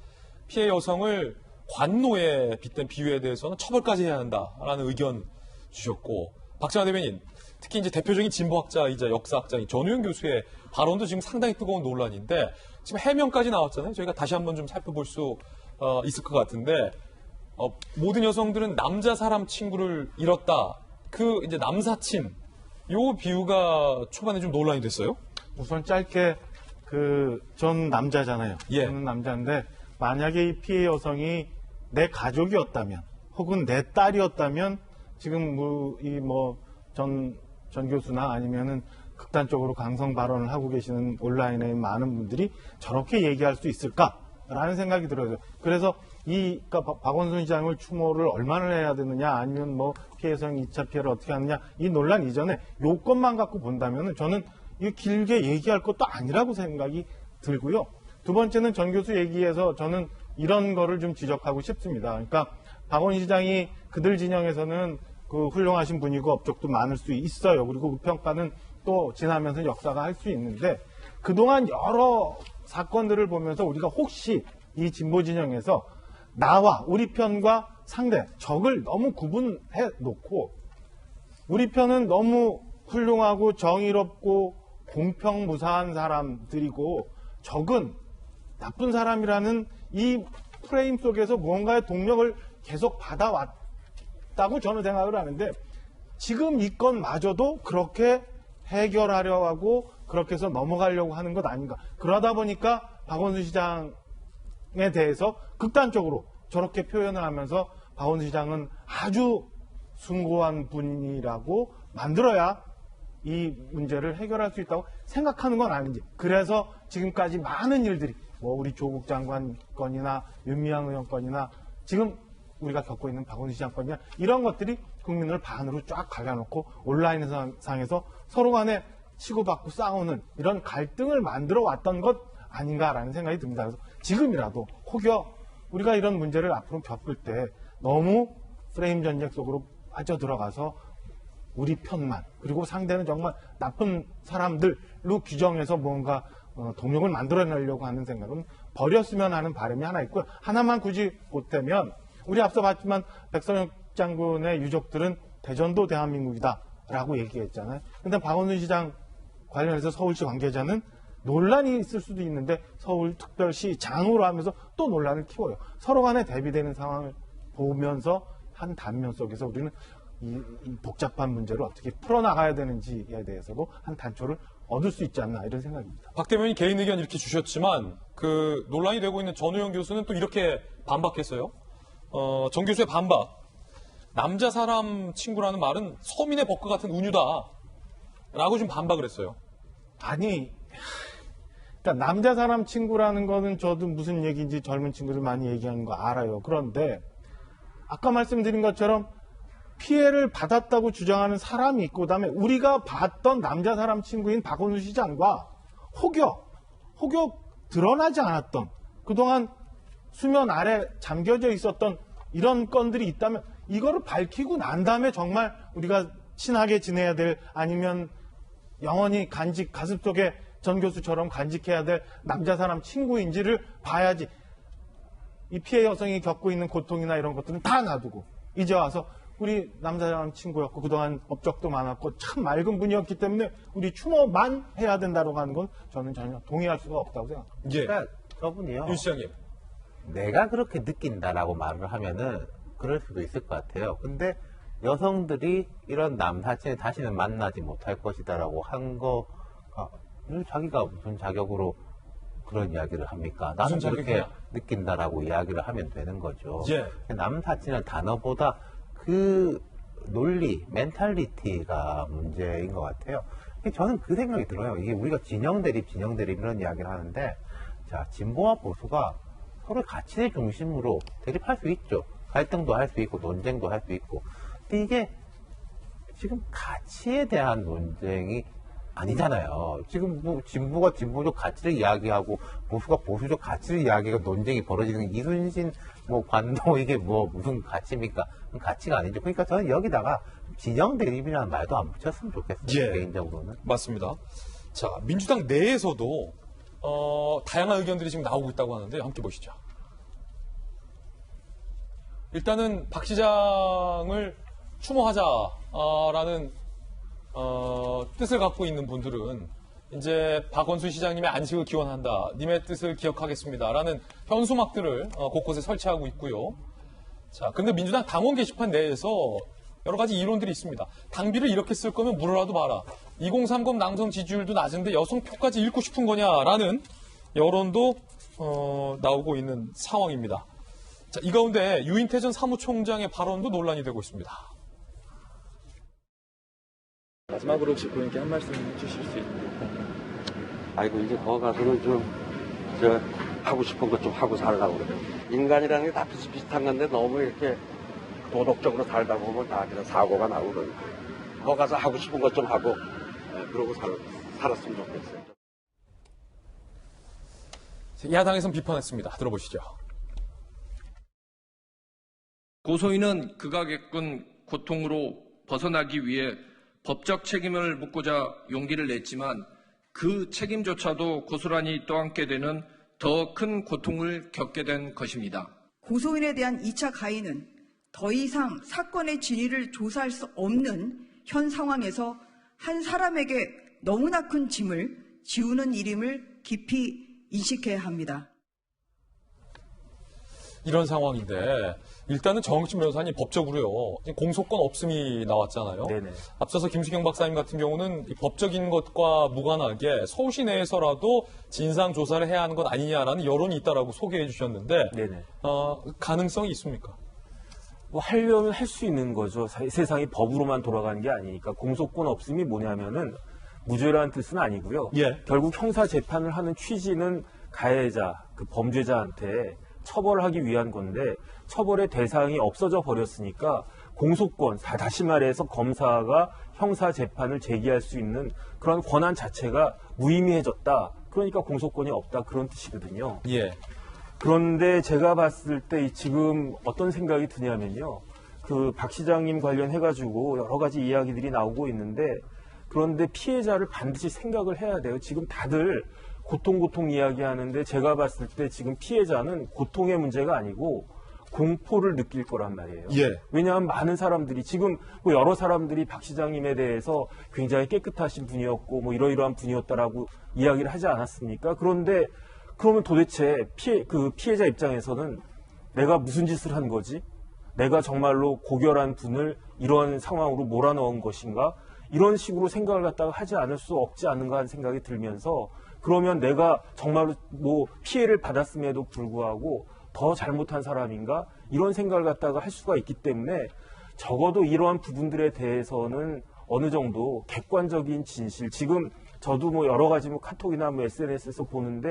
피해 여성을 관노에 빗댄 비유에 대해서는 처벌까지 해야 한다라는 의견 주셨고 박정환 대변인. 특히 이제 대표적인 진보학자이자 역사학자인 전우영 교수의 발언도 지금 상당히 뜨거운 논란인데 지금 해명까지 나왔잖아요. 저희가 다시 한번 좀 살펴볼 수 있을 것 같은데 모든 여성들은 남자 사람 친구를 잃었다. 이제 남사친 요 비유가 초반에 좀 논란이 됐어요. 우선 짧게 전 남자잖아요. 저는 남자인데 만약에 이 피해 여성이 내 가족이었다면 혹은 내 딸이었다면 지금 전 교수나 아니면은 극단적으로 강성 발언을 하고 계시는 온라인에 많은 분들이 저렇게 얘기할 수 있을까라는 생각이 들어요. 그래서 그러니까 박원순 시장을 추모를 얼마나 해야 되느냐 아니면 피해 여성 2차 피해를 어떻게 하느냐 이 논란 이전에 요건만 갖고 본다면은 저는 이거 길게 얘기할 것도 아니라고 생각이 들고요. 두 번째는 전 교수 얘기에서 저는 이런 거를 좀 지적하고 싶습니다. 그러니까 박원순 시장이 그들 진영에서는 훌륭하신 분이고 업적도 많을 수 있어요. 그리고 그 평가는 또 지나면서 역사가 할 수 있는데 그동안 여러 사건들을 보면서 우리가 혹시 이 진보 진영에서 나와 우리 편과 상대, 적을 너무 구분해 놓고 우리 편은 너무 훌륭하고 정의롭고 공평무사한 사람들이고 적은 나쁜 사람이라는 이 프레임 속에서 무언가의 동력을 계속 받아왔다고 저는 생각을 하는데 지금 이 건마저도 그렇게 해결하려고 하고 그렇게 해서 넘어가려고 하는 것 아닌가. 그러다 보니까 박원순 시장에 대해서 극단적으로 저렇게 표현을 하면서 박원순 시장은 아주 숭고한 분이라고 만들어야 이 문제를 해결할 수 있다고 생각하는 건 아닌지. 그래서 지금까지 많은 일들이 뭐 우리 조국 장관 건이나 윤미향 의원 건이나 지금 우리가 겪고 있는 박원순 시장 건이나 이런 것들이 국민을 반으로 쫙 갈라놓고 온라인 상에서 서로 간에 치고받고 싸우는 이런 갈등을 만들어 왔던 것 아닌가라는 생각이 듭니다. 그래서 지금이라도 혹여 우리가 이런 문제를 앞으로 겪을 때 너무 프레임 전쟁 속으로 빠져들어가서 우리 편만, 그리고 상대는 정말 나쁜 사람들로 규정해서 뭔가 동력을 만들어내려고 하는 생각은 버렸으면 하는 바람이 하나 있고요. 하나만 굳이 보태면 우리 앞서 봤지만 백선엽 장군의 유족들은 대전도 대한민국이다라고 얘기했잖아요. 근데 박원순 시장 관련해서 서울시 관계자는 논란이 있을 수도 있는데 서울특별시장으로 하면서 또 논란을 키워요. 서로 간에 대비되는 상황을 보면서 한 단면 속에서 우리는 이 복잡한 문제를 어떻게 풀어나가야 되는지에 대해서도 한 단초를 얻을 수 있지 않나 이런 생각입니다. 박 대변인 개인 의견 이렇게 주셨지만 그 논란이 되고 있는 전우영 교수는 또 이렇게 반박했어요. 정 교수의 반박. 남자 사람 친구라는 말은 서민의 벗과 같은 운유다라고 좀 반박을 했어요. 아니, 그러니까 남자 사람 친구라는 거는 저도 무슨 얘기인지 젊은 친구들 많이 얘기하는 거 알아요. 그런데 아까 말씀드린 것처럼 피해를 받았다고 주장하는 사람이 있고 그다음에 우리가 봤던 남자 사람 친구인 박원순 시장과 혹여 드러나지 않았던 그동안 수면 아래 잠겨져 있었던 이런 건들이 있다면 이거를 밝히고 난 다음에 정말 우리가 친하게 지내야 될 아니면 영원히 가슴 속에 전 교수처럼 간직해야 될 남자 사람 친구인지를 봐야지. 이 피해 여성이 겪고 있는 고통이나 이런 것들은 다 놔두고 이제 와서 우리 남자 사람 친구였고 그동안 업적도 많았고 참 맑은 분이었기 때문에 우리 추모만 해야 된다고 하는 건 저는 전혀 동의할 수가 없다고 생각합니다. 예. 그러니까 저분이요. 윤 시장님. 내가 그렇게 느낀다라고 말을 하면은 그럴 수도 있을 것 같아요. 근데 여성들이 이런 남사친을 다시는 만나지 못할 것이다라고 한 거가 자기가 무슨 자격으로 그런 이야기를 합니까? 나는 그렇게 느낀다라고 이야기를 하면 되는 거죠. 예. 남사친은 단어보다 그 논리, 멘탈리티가 문제인 것 같아요. 저는 그 생각이 들어요. 이게 우리가 진영 대립 이런 이야기를 하는데, 자, 진보와 보수가 서로 가치의 중심으로 대립할 수 있죠. 갈등도 할 수 있고, 논쟁도 할 수 있고. 근데 이게 지금 가치에 대한 논쟁이 아니잖아요. 지금 뭐 진보가 진보적 가치를 이야기하고 보수가 보수적 가치를 이야기하고 논쟁이 벌어지는 이순신 뭐 관도 이게 뭐 무슨 가치입니까? 가치가 아니죠. 그러니까 저는 여기다가 진영 대립이라는 말도 안 붙였으면 좋겠어요. 예. 개인적으로는. 맞습니다. 자, 민주당 내에서도 다양한 의견들이 지금 나오고 있다고 하는데 함께 보시죠. 일단은 박 시장을 추모하자라는 뜻을 갖고 있는 분들은 이제 박원순 시장님의 안식을 기원한다, 님의 뜻을 기억하겠습니다라는 현수막들을 곳곳에 설치하고 있고요. 자, 근데 민주당 당원 게시판 내에서 여러 가지 이론들이 있습니다. 당비를 이렇게 쓸 거면 물어라도 봐라. 2030 남성 지지율도 낮은데 여성 표까지 잃고 싶은 거냐라는 여론도 나오고 있는 상황입니다. 자, 이 가운데 유인태 전 사무총장의 발언도 논란이 되고 있습니다. 마지막으로 혹시 본인께 한 말씀 해주실 수 있나요? 아이고 이제 거기 가서는 좀 하고 싶은 것 좀 하고 살라고 그래요. 인간이라는 게 다 비슷비슷한 건데 너무 이렇게 도덕적으로 살다 보면 다 그냥 사고가 나고 그러니까 거기 가서 하고 싶은 것 좀 하고 그러고 살았으면 좋겠어요. 야당에선 비판했습니다. 들어보시죠. 고소인은 그가 겪은 고통으로 벗어나기 위해 법적 책임을 묻고자 용기를 냈지만 그 책임조차도 고스란히 떠안게 되는 더 큰 고통을 겪게 된 것입니다. 고소인에 대한 2차 가해는 더 이상 사건의 진위를 조사할 수 없는 현 상황에서 한 사람에게 너무나 큰 짐을 지우는 일임을 깊이 인식해야 합니다. 이런 상황인데 일단은 정익진 변호사님 법적으로요. 공소권 없음이 나왔잖아요. 네네. 앞서서 김수경 박사님 같은 경우는 이 법적인 것과 무관하게 서울시 내에서라도 진상 조사를 해야 하는 것 아니냐라는 여론이 있다라고 소개해 주셨는데 네네. 가능성이 있습니까? 뭐 하려면 할 수 있는 거죠. 세상이 법으로만 돌아가는 게 아니니까. 공소권 없음이 뭐냐면은 무죄라는 뜻은 아니고요. 예. 결국 형사 재판을 하는 취지는 가해자, 그 범죄자한테 처벌을 하기 위한 건데 처벌의 대상이 없어져 버렸으니까 공소권, 다시 말해서 검사가 형사 재판을 제기할 수 있는 그런 권한 자체가 무의미해졌다. 그러니까 공소권이 없다. 그런 뜻이거든요. 예. 그런데 제가 봤을 때 지금 어떤 생각이 드냐면요. 그 박 시장님 관련해가지고 여러 가지 이야기들이 나오고 있는데 그런데 피해자를 반드시 생각을 해야 돼요. 지금 다들 고통 이야기하는데 제가 봤을 때 지금 피해자는 고통의 문제가 아니고 공포를 느낄 거란 말이에요. 예. 왜냐하면 많은 사람들이 지금 뭐 여러 사람들이 박 시장님에 대해서 굉장히 깨끗하신 분이었고 뭐 이러이러한 분이었다라고 이야기를 하지 않았습니까? 그런데 그러면 도대체 피해자 입장에서는 내가 무슨 짓을 한 거지? 내가 정말로 고결한 분을 이런 상황으로 몰아넣은 것인가? 이런 식으로 생각을 갖다가 하지 않을 수 없지 않는가 하는 생각이 들면서 그러면 내가 정말로 뭐 피해를 받았음에도 불구하고 더 잘못한 사람인가? 이런 생각을 갖다가 할 수가 있기 때문에 적어도 이러한 부분들에 대해서는 어느 정도 객관적인 진실, 지금 저도 뭐 여러 가지 뭐 카톡이나 뭐 SNS에서 보는데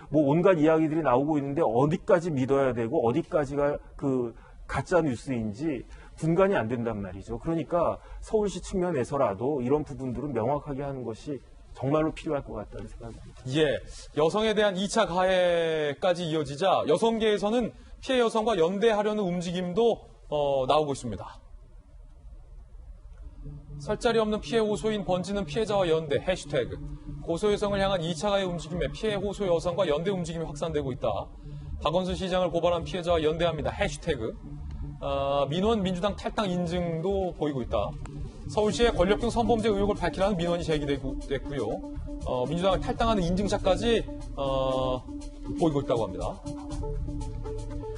뭐 온갖 이야기들이 나오고 있는데 어디까지 믿어야 되고 어디까지가 그 가짜 뉴스인지 분간이 안 된단 말이죠. 그러니까 서울시 측면에서라도 이런 부분들은 명확하게 하는 것이 정말로 필요할 것 같다는 생각입니다. 예, 여성에 대한 2차 가해까지 이어지자 여성계에서는 피해 여성과 연대하려는 움직임도 나오고 있습니다. 설 자리 없는 피해 호소인 번지는 피해자와 연대 해시태그 고소 여성을 향한 2차 가해 움직임에 피해 호소 여성과 연대 움직임이 확산되고 있다. 박원순 시장을 고발한 피해자와 연대합니다. 해시태그 민원 민주당 탈당 인증도 보이고 있다. 서울시의 권력 등 성범죄 의혹을 밝히라는 민원이 제기됐고요. 민주당을 탈당하는 인증샷까지 보이고 있다고 합니다.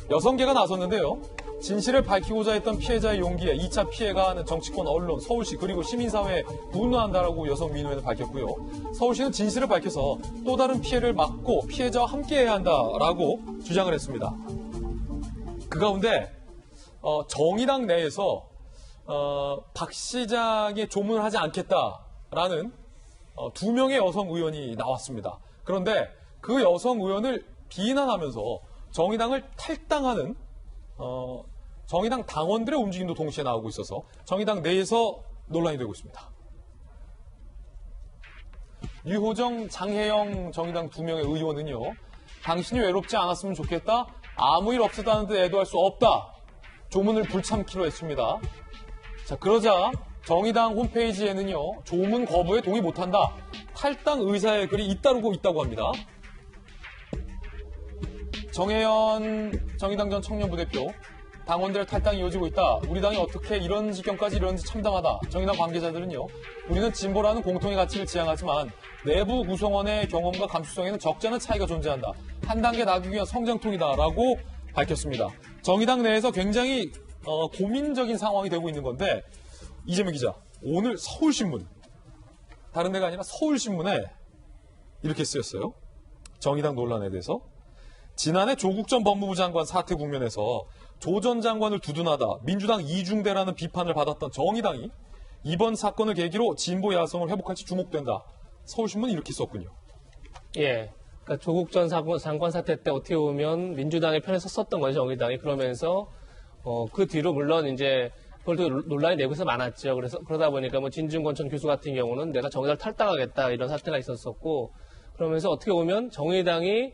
여성계가 나섰는데요. 진실을 밝히고자 했던 피해자의 용기에 2차 피해가 하는 정치권, 언론, 서울시 그리고 시민사회에 분노한다라고 여성민원회는 밝혔고요. 서울시는 진실을 밝혀서 또 다른 피해를 막고 피해자와 함께해야 한다라고 주장을 했습니다. 그 가운데 정의당 내에서 박 시장에 조문을 하지 않겠다라는 2명의 여성 의원이 나왔습니다. 그런데 그 여성 의원을 비난하면서 정의당을 탈당하는 정의당 당원들의 움직임도 동시에 나오고 있어서 정의당 내에서 논란이 되고 있습니다. 유호정, 장혜영 정의당 2명의 의원은요. 당신이 외롭지 않았으면 좋겠다. 아무 일 없었다는 듯 애도할 수 없다. 조문을 불참키로 했습니다. 자, 그러자 정의당 홈페이지에는요. 조문 거부에 동의 못한다. 탈당 의사의 글이 잇따르고 있다고 합니다. 정혜연 정의당 전 청년부대표 당원들의 탈당이 이어지고 있다. 우리 당이 어떻게 이런 지경까지 이러는지 참담하다. 정의당 관계자들은요. 우리는 진보라는 공통의 가치를 지향하지만 내부 구성원의 경험과 감수성에는 적지 않은 차이가 존재한다. 한 단계 나가기 위한 성장통이다라고 밝혔습니다. 정의당 내에서 굉장히 고민적인 상황이 되고 있는 건데 이재명 기자, 오늘 서울신문, 다른 데가 아니라 서울신문에 이렇게 쓰였어요. 정의당 논란에 대해서. 지난해 조국 전 법무부 장관 사퇴 국면에서 조 전 장관을 두둔하다 민주당 이중대라는 비판을 받았던 정의당이 이번 사건을 계기로 진보 야성을 회복할지 주목된다. 서울신문은 이렇게 썼군요. 예. 그러니까 조국 전 장관 사태 때 어떻게 보면 민주당의 편에 섰었던 거죠, 정의당이. 그러면서 그 뒤로 물론 이제 그걸도 논란이 내부에서 많았죠. 그래서 그러다 보니까 뭐 진중권 전 교수 같은 경우는 내가 정의당을 탈당하겠다 이런 사태가 있었었고 그러면서 어떻게 보면 정의당이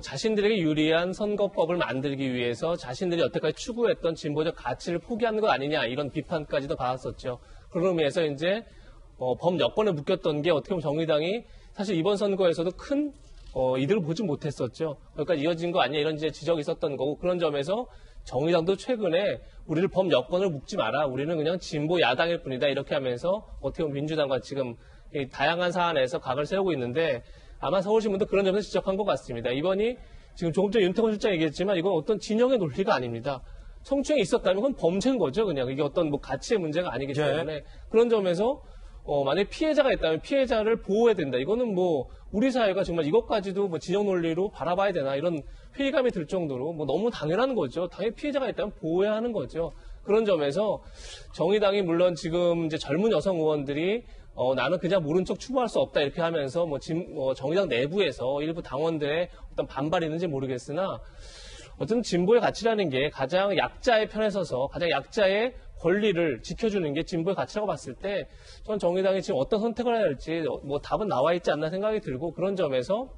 자신들에게 유리한 선거법을 만들기 위해서 자신들이 여태까지 추구했던 진보적 가치를 포기하는 것 아니냐 이런 비판까지도 받았었죠. 그런 의미에서 이제 범 여권에 묶였던 게 어떻게 보면 정의당이 사실 이번 선거에서도 큰 이득을 보지 못했었죠. 그러니까 이어진 거 아니냐 이런 이제 지적이 있었던 거고 그런 점에서 정의당도 최근에 우리를 범 여권을 묶지 마라. 우리는 그냥 진보 야당일 뿐이다. 이렇게 하면서 어떻게 보면 민주당과 지금 다양한 사안에서 각을 세우고 있는데 아마 서울신문도 그런 점에서 지적한 것 같습니다. 이번이 지금 조금 전에 윤태권 실장 얘기했지만 이건 어떤 진영의 논리가 아닙니다. 성추행이 있었다면 그건 범죄인 거죠. 그냥 이게 어떤 뭐 가치의 문제가 아니기 때문에 그런 점에서 만약에 피해자가 있다면 피해자를 보호해야 된다. 이거는 뭐 우리 사회가 정말 이것까지도 뭐 진영 논리로 바라봐야 되나 이런 회의감이 들 정도로 뭐 너무 당연한 거죠. 당연히 피해자가 있다면 보호해야 하는 거죠. 그런 점에서 정의당이 물론 지금 이제 젊은 여성 의원들이 나는 그냥 모른 척 추모할 수 없다 이렇게 하면서 정의당 내부에서 일부 당원들의 어떤 반발이 있는지 모르겠으나 어쨌든 진보의 가치라는 게 가장 약자의 편에 서서 가장 약자의 권리를 지켜주는 게 진보의 가치라고 봤을 때 전 정의당이 지금 어떤 선택을 해야 할지 뭐 답은 나와 있지 않나 생각이 들고 그런 점에서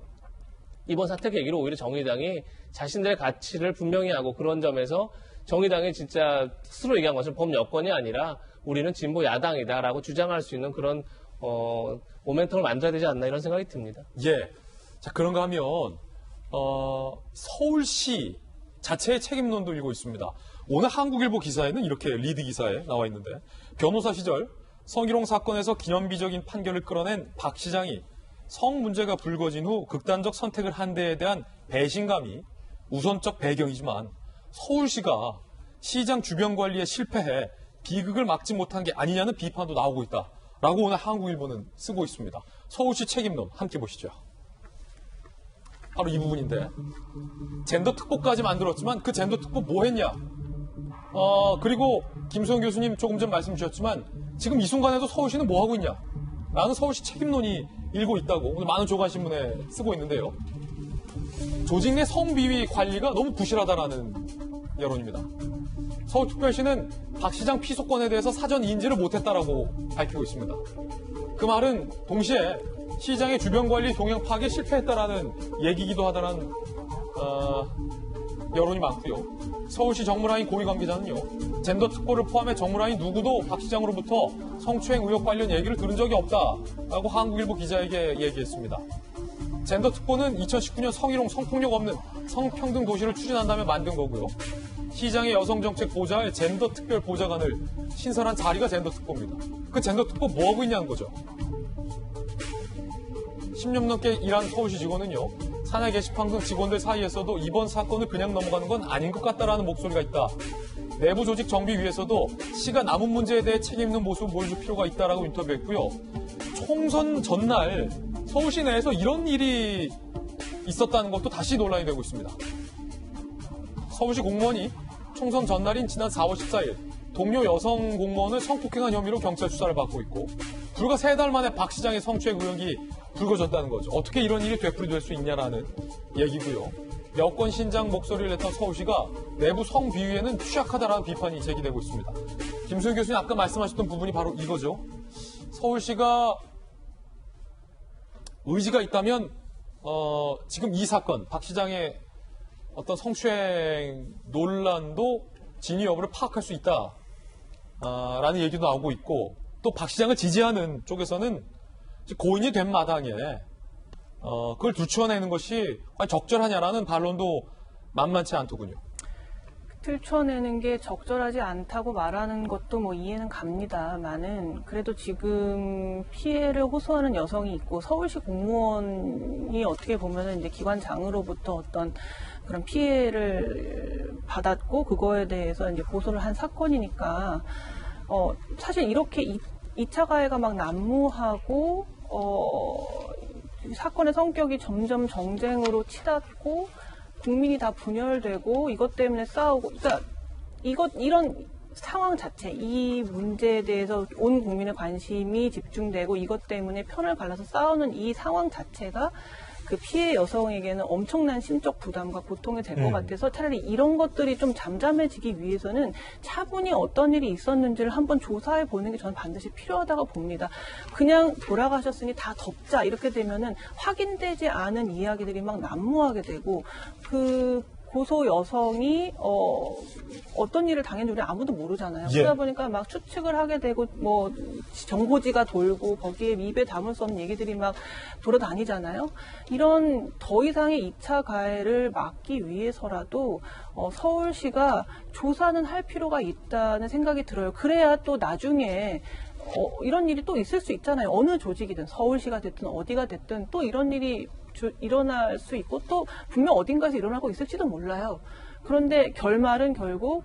이번 사태 계기로 오히려 정의당이 자신들의 가치를 분명히 하고 그런 점에서 정의당이 진짜 스스로 얘기한 것은 범여권이 아니라 우리는 진보 야당이다라고 주장할 수 있는 그런 모멘텀을 만들어야 되지 않나 이런 생각이 듭니다. 예. 자, 그런가 하면 서울시 자체의 책임론도 일고 있습니다. 오늘 한국일보 기사에는 이렇게 리드 기사에 나와 있는데 변호사 시절 성희롱 사건에서 기념비적인 판결을 끌어낸 박 시장이 성 문제가 불거진 후 극단적 선택을 한 데에 대한 배신감이 우선적 배경이지만 서울시가 시장 주변 관리에 실패해 비극을 막지 못한 게 아니냐는 비판도 나오고 있다라고 오늘 한국일보는 쓰고 있습니다. 서울시 책임론 함께 보시죠. 바로 이 부분인데 젠더 특보까지 만들었지만 그 젠더 특보 뭐 했냐? 그리고 김소영 교수님 조금 전 말씀 주셨지만 지금 이 순간에도 서울시는 뭐 하고 있냐? 라는 서울시 책임론이 일고 있다고 오늘 많은 조간신문에 쓰고 있는데요. 조직 내 성비위 관리가 너무 부실하다라는 여론입니다. 서울특별시는 박 시장 피소권에 대해서 사전 인지를 못했다라고 밝히고 있습니다. 그 말은 동시에 시장의 주변 관리 동향 파악에 실패했다라는 얘기이기도 하다라는 여론이 많고요. 서울시 정무라인 고위 관계자는요. 젠더 특보를 포함해 정무라인 누구도 박 시장으로부터 성추행 의혹 관련 얘기를 들은 적이 없다라고 한국일보 기자에게 얘기했습니다. 젠더 특보는 2019년 성희롱, 성폭력 없는 성평등 도시를 추진한다며 만든 거고요. 시장의 여성정책 보좌에 젠더 특별 보좌관을 신설한 자리가 젠더 특보입니다. 그 젠더 특보 뭐 하고 있냐는 거죠. 10년 넘게 일한 서울시 직원은요. 사내 게시판 등 직원들 사이에서도 이번 사건을 그냥 넘어가는 건 아닌 것 같다라는 목소리가 있다. 내부 조직 정비 위해서도 시가 남은 문제에 대해 책임 있는 모습을 보여줄 필요가 있다라고 인터뷰했고요. 총선 전날 서울시 내에서 이런 일이 있었다는 것도 다시 논란이 되고 있습니다. 서울시 공무원이 총선 전날인 지난 4월 14일 동료 여성 공무원을 성폭행한 혐의로 경찰 수사를 받고 있고 불과 3달 만에 박 시장의 성추행 의혹이 불거졌다는 거죠. 어떻게 이런 일이 되풀이될 수 있냐라는 얘기고요. 여권 신장 목소리를 냈던 서울시가 내부 성비위에는 취약하다라는 비판이 제기되고 있습니다. 김소영 교수님 아까 말씀하셨던 부분이 바로 이거죠. 서울시가 의지가 있다면 지금 이 사건 박 시장의 어떤 성추행 논란도 진위 여부를 파악할 수 있다라는 얘기도 나오고 있고 또 박 시장을 지지하는 쪽에서는 고인이 된 마당에 그걸 들추어내는 것이 적절하냐라는 반론도 만만치 않더군요. 들춰내는 게 적절하지 않다고 말하는 것도 뭐 이해는 갑니다만은 그래도 지금 피해를 호소하는 여성이 있고 서울시 공무원이 어떻게 보면은 이제 기관장으로부터 어떤 그런 피해를 받았고 그거에 대해서 이제 고소를 한 사건이니까 사실 이렇게 2차 가해가 막 난무하고 사건의 성격이 점점 정쟁으로 치닫고 국민이 다 분열되고 이것 때문에 싸우고 그러니까 이런 상황 자체 이 문제에 대해서 온 국민의 관심이 집중되고 이것 때문에 편을 갈라서 싸우는 이 상황 자체가 그 피해 여성에게는 엄청난 심적 부담과 고통이 될 것 같아서 차라리 이런 것들이 좀 잠잠해지기 위해서는 차분히 어떤 일이 있었는지를 한번 조사해 보는 게 저는 반드시 필요하다고 봅니다. 그냥 돌아가셨으니 다 덮자 이렇게 되면은 확인되지 않은 이야기들이 막 난무하게 되고 그 고소 여성이 어떤 일을 당했는지 우리 아무도 모르잖아요. 예. 그러다 보니까 막 추측을 하게 되고 뭐 정보지가 돌고 거기에 입에 담을 수 없는 얘기들이 막 돌아다니잖아요. 이런 더 이상의 2차 가해를 막기 위해서라도 서울시가 조사는 할 필요가 있다는 생각이 들어요. 그래야 또 나중에 이런 일이 또 있을 수 있잖아요. 어느 조직이든 서울시가 됐든 어디가 됐든 또 이런 일이 일어날 수 있고 또 분명 어딘가에서 일어나고 있을지도 몰라요. 그런데 결말은 결국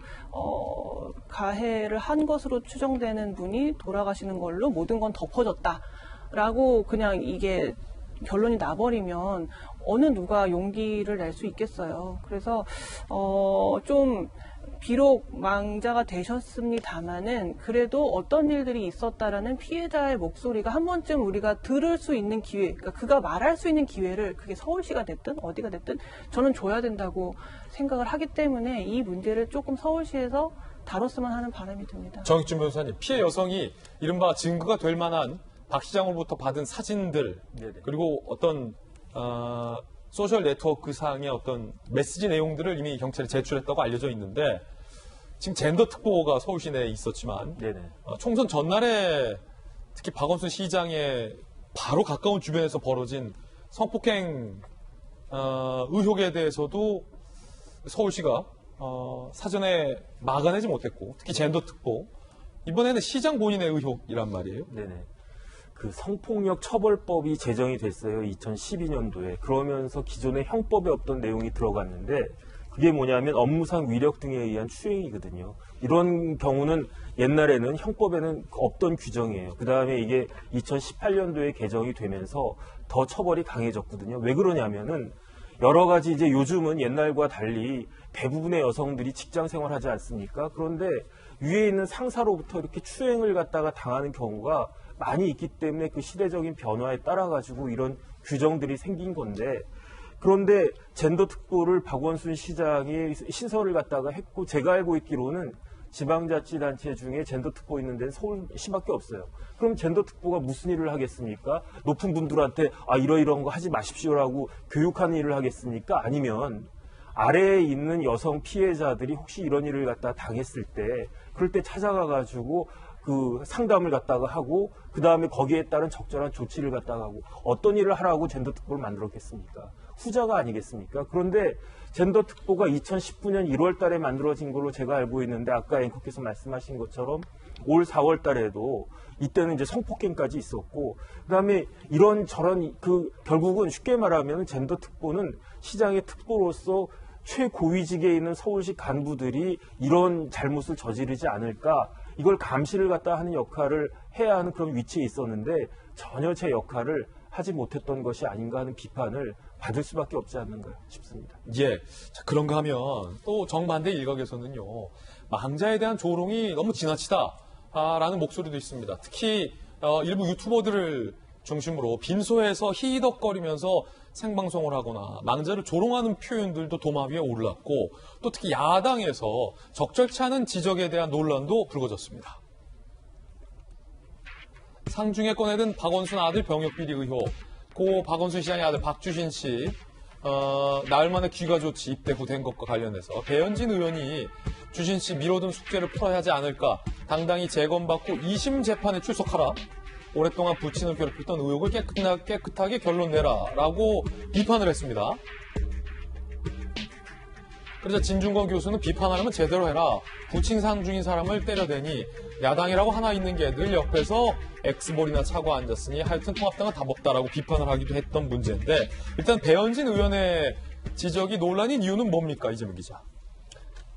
가해를 한 것으로 추정되는 분이 돌아가시는 걸로 모든 건 덮어졌다라고 그냥 이게 결론이 나버리면 어느 누가 용기를 낼 수 있겠어요. 그래서 좀 비록 망자가 되셨습니다마는 그래도 어떤 일들이 있었다라는 피해자의 목소리가 한 번쯤 우리가 들을 수 있는 기회, 그러니까 그가 말할 수 있는 기회를 그게 서울시가 됐든 어디가 됐든 저는 줘야 된다고 생각을 하기 때문에 이 문제를 조금 서울시에서 다뤘으면 하는 바람이 듭니다. 정익준 변호사님, 피해 여성이 이른바 증거가 될 만한 박 시장으로부터 받은 사진들 그리고 어떤 소셜 네트워크 상의 어떤 메시지 내용들을 이미 경찰에 제출했다고 알려져 있는데 지금 젠더 특보가 서울시 내에 있었지만 총선 전날에 특히 박원순 시장의 바로 가까운 주변에서 벌어진 성폭행 의혹에 대해서도 서울시가 사전에 막아내지 못했고 특히 젠더 특보 이번에는 시장 본인의 의혹이란 말이에요. 네네. 그 성폭력 처벌법이 제정이 됐어요. 2012년도에. 그러면서 기존의 형법에 없던 내용이 들어갔는데 그게 뭐냐면 업무상 위력 등에 의한 추행이거든요. 이런 경우는 옛날에는 형법에는 없던 규정이에요. 그 다음에 이게 2018년도에 개정이 되면서 더 처벌이 강해졌거든요. 왜 그러냐면은 여러 가지 이제 요즘은 옛날과 달리 대부분의 여성들이 직장 생활하지 않습니까? 그런데 위에 있는 상사로부터 이렇게 추행을 갖다가 당하는 경우가 많이 있기 때문에 그 시대적인 변화에 따라 가지고 이런 규정들이 생긴 건데 그런데 젠더 특보를 박원순 시장이 신설을 갖다가 했고 제가 알고 있기로는 지방자치단체 중에 젠더 특보 있는 데는 서울시밖에 없어요. 그럼 젠더 특보가 무슨 일을 하겠습니까? 높은 분들한테 이러이러한 거 하지 마십시오라고 교육하는 일을 하겠습니까? 아니면 아래에 있는 여성 피해자들이 혹시 이런 일을 갖다 당했을 때 그럴 때 찾아가 가지고 그 상담을 갖다가 하고 그 다음에 거기에 따른 적절한 조치를 갖다가 하고 어떤 일을 하라고 젠더 특보를 만들었겠습니까? 후자가 아니겠습니까? 그런데 젠더 특보가 2019년 1월 달에 만들어진 걸로 제가 알고 있는데 아까 앵커께서 말씀하신 것처럼 올 4월 달에도 이때는 이제 성폭행까지 있었고 그다음에 이런 저런 그 결국은 쉽게 말하면 젠더 특보는 시장의 특보로서 최고위직에 있는 서울시 간부들이 이런 잘못을 저지르지 않을까 이걸 감시를 갖다 하는 역할을 해야 하는 그런 위치에 있었는데 전혀 제 역할을 하지 못했던 것이 아닌가 하는 비판을 받을 수밖에 없지 않는가 싶습니다. 예. 자, 그런가 하면 또 정반대 일각에서는요. 망자에 대한 조롱이 너무 지나치다라는 목소리도 있습니다. 특히 일부 유튜버들을 중심으로 빈소에서 히덕거리면서 생방송을 하거나 망자를 조롱하는 표현들도 도마 위에 올랐고 또 특히 야당에서 적절치 않은 지적에 대한 논란도 불거졌습니다. 상중에 꺼내든 박원순 아들 병역비리 의혹, 고 박원순 시장의 아들 박주신 씨 나흘 만에 귀가 조치 입대 후 된 것과 관련해서 배현진 의원이 주신 씨 미뤄둔 숙제를 풀어야 하지 않을까 당당히 재검받고 2심 재판에 출석하라. 오랫동안 부친을 괴롭혔던 의혹을 깨끗하게 결론 내라라고 비판을 했습니다. 그래서 진중권 교수는 비판하려면 제대로 해라. 부친 상중인 사람을 때려대니 야당이라고 하나 있는 게 늘 옆에서 엑스볼이나 차고 앉았으니 하여튼 통합당은 답 없다라고 비판을 하기도 했던 문제인데 일단 배현진 의원의 지적이 논란인 이유는 뭡니까? 이재명 기자.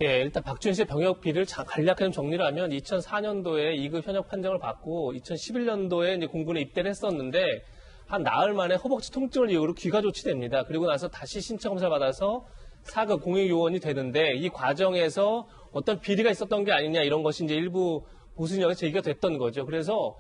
예, 일단 박주신 씨의 병역비를 간략하게 좀 정리를 하면 2004년도에 2급 현역 판정을 받고 2011년도에 이제 공군에 입대를 했었는데 한 나흘 만에 허벅지 통증을 이유로 귀가 조치됩니다. 그리고 나서 다시 신체 검사를 받아서 4급 공익요원이 되는데 이 과정에서 어떤 비리가 있었던 게 아니냐 이런 것이 이제 일부 보수진영에 제기가 됐던 거죠. 그래서